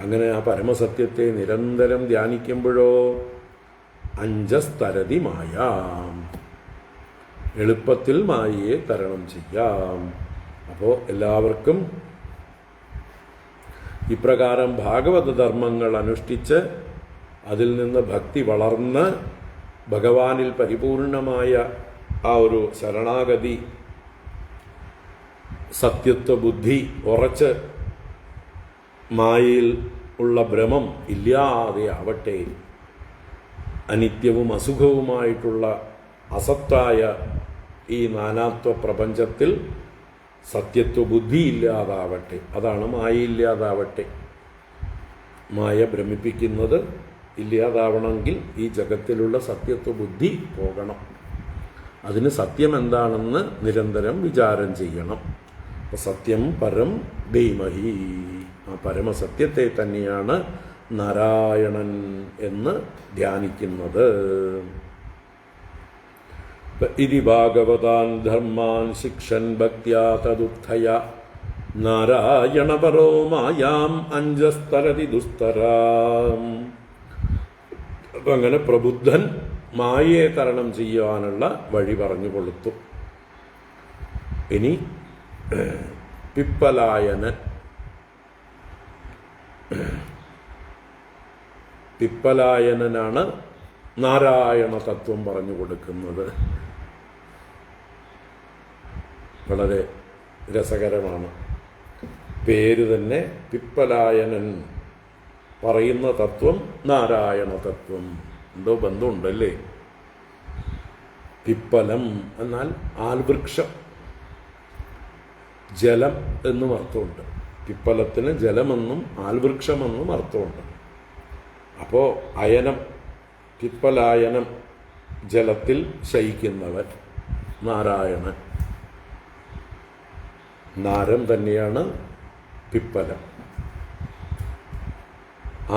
അങ്ങനെ ആ പരമസത്യത്തെ നിരന്തരം ധ്യാനിക്കുമ്പോഴോ അഞ്ജസ്തരതി മായാം, എളുപ്പത്തിൽ മായയെ തരണം ചെയ്യാം. അപ്പോൾ എല്ലാവർക്കും ഇപ്രകാരം ഭാഗവത ധർമ്മങ്ങൾ അനുഷ്ഠിച്ച് അതിൽ നിന്ന് ഭക്തി വളർന്ന് ഭഗവാനിൽ പരിപൂർണമായ ആ ഒരു ശരണാഗതി, സത്യത്വ ബുദ്ധി ഉറച്ച് മായയിൽ ഉള്ള ഭ്രമം ഇല്ലാതെ ആവട്ടെ. അനിത്യവും അസുഖവുമായിട്ടുള്ള അസത്തായ ഈ നാനാത്വ പ്രപഞ്ചത്തിൽ സത്യത്വ ബുദ്ധി ഇല്ലാതാവട്ടെ. അതാണ് മായയില്ലാതാവട്ടെ. മായ ഭ്രമിപ്പിക്കുന്നത് ഇല്ലാതാവണമെങ്കിൽ ഈ ജഗത്തിലുള്ള സത്യത്വ ബുദ്ധി പോകണം. അതിന് സത്യം എന്താണെന്ന് നിരന്തരം വിചാരം ചെയ്യണം. സത്യം പരം ധീമഹി, ആ പരമസത്യത്തെ തന്നെയാണ് നാരായണൻ എന്ന് ധ്യാനിക്കുന്നത്. ഇതി ഭാഗവതാൻ ധർമാൻ ശിക്ഷൻ ഭക്ത്യാ തദുത്ഥയാ നാരായണ പരോ മായാം അഞ്ജസ്തരതി ദുസ്തരാം. അപ്പം അങ്ങനെ പ്രബുദ്ധൻ മായയെ തരണം ചെയ്യാനുള്ള വഴി പറഞ്ഞു കൊടുത്തു. ഇനി പിപ്പലായനനാണ് നാരായണ തത്വം പറഞ്ഞു കൊടുക്കുന്നത്. വളരെ രസകരമാണ്. പേര് തന്നെ പിപ്പലായനൻ. പറയുന്ന തത്വം നാരായണ തത്വം. എന്തോ ബന്ധമുണ്ടല്ലേ? പിപ്പലം എന്നാൽ ആൽവൃക്ഷം, ജലം എന്നും അർത്ഥമുണ്ട്. പിപ്പലത്തിന് ജലമെന്നും ആൽവൃക്ഷമെന്നും അർത്ഥമുണ്ട്. അപ്പോൾ അയനം, പിപ്പലായനം, ജലത്തിൽ ശയിക്കുന്നവൻ നാരായണൻ. നാരം തന്നെയാണ് പിപ്പലം.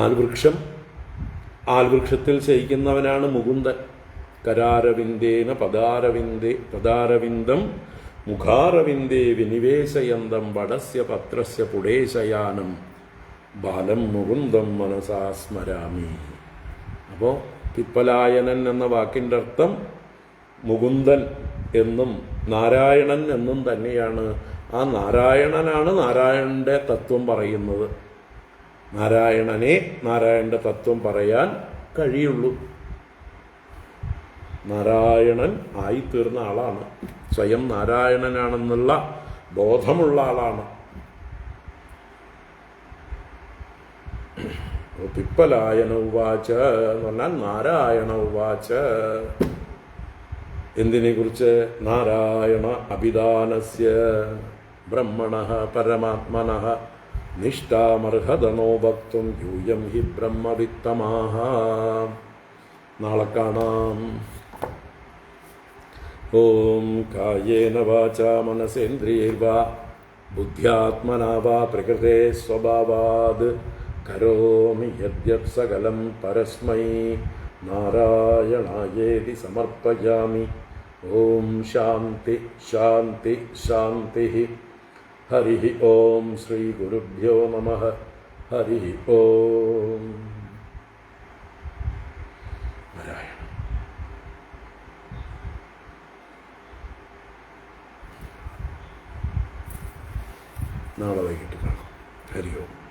ആൽവൃക്ഷം, ആൽവൃക്ഷത്തിൽ ശയിക്കുന്നവനാണ് മുകുന്ദൻ. കരാരവിന്ദേന പദാരവിന്ദം മുഖാരവിന്ദേ വിനിവേശയന്തം വടസ്യ പത്രസ്യ പുടേശയാനം ബാലം മുകുന്ദം മനസാ സ്മരാമി. അപ്പോൾ പിപ്പലായനൻ എന്ന വാക്കിൻ്റെ അർത്ഥം മുകുന്ദൻ എന്നും നാരായണൻ എന്നും തന്നെയാണ്. ആ നാരായണനാണ് നാരായണന്റെ തത്വം പറയുന്നത്. നാരായണനെ നാരായണന്റെ തത്വം പറയാൻ കഴിയുള്ളൂ. നാരായണൻ ആയിത്തീർന്ന ആളാണ്, സ്വയം നാരായണനാണെന്നുള്ള ബോധമുള്ള ആളാണ്. പിപ്പലായന ഉവാച എന്ന് പറഞ്ഞാൽ നാരായണ ഉവാച. എന്തിനെ കുറിച്ച്? നാരായണ അഭിധാനസ്യ ബ്രഹ്മണഃ പരമാത്മനഃ നിഷ്ഠാമർഹതനോ ഭക്തും യൂയം ഹി ബ്രഹ്മവിത്തമാഃ. നാളെ കാണാം. ഓം കായേന വാചാ മനസേന്ദ്രിയൈർവാ ബുദ്ധ്യാത്മനാ വാ പ്രകൃതേ സ്വഭാവാത് കരോമി യദ്യത് സകലം പരസ്മൈ നാരായണായേതി സമർപ്പയാമി. ഓം ശാന്തി ശാന്തി ശാന്തി. ഹരി ഓം ശ്രീ ഗുരുഭ്യോ നമഃ. ഹരി ഓം. നാരായണ. നാളെ വൈകിട്ട് കാണാം. ഹരി ഓം.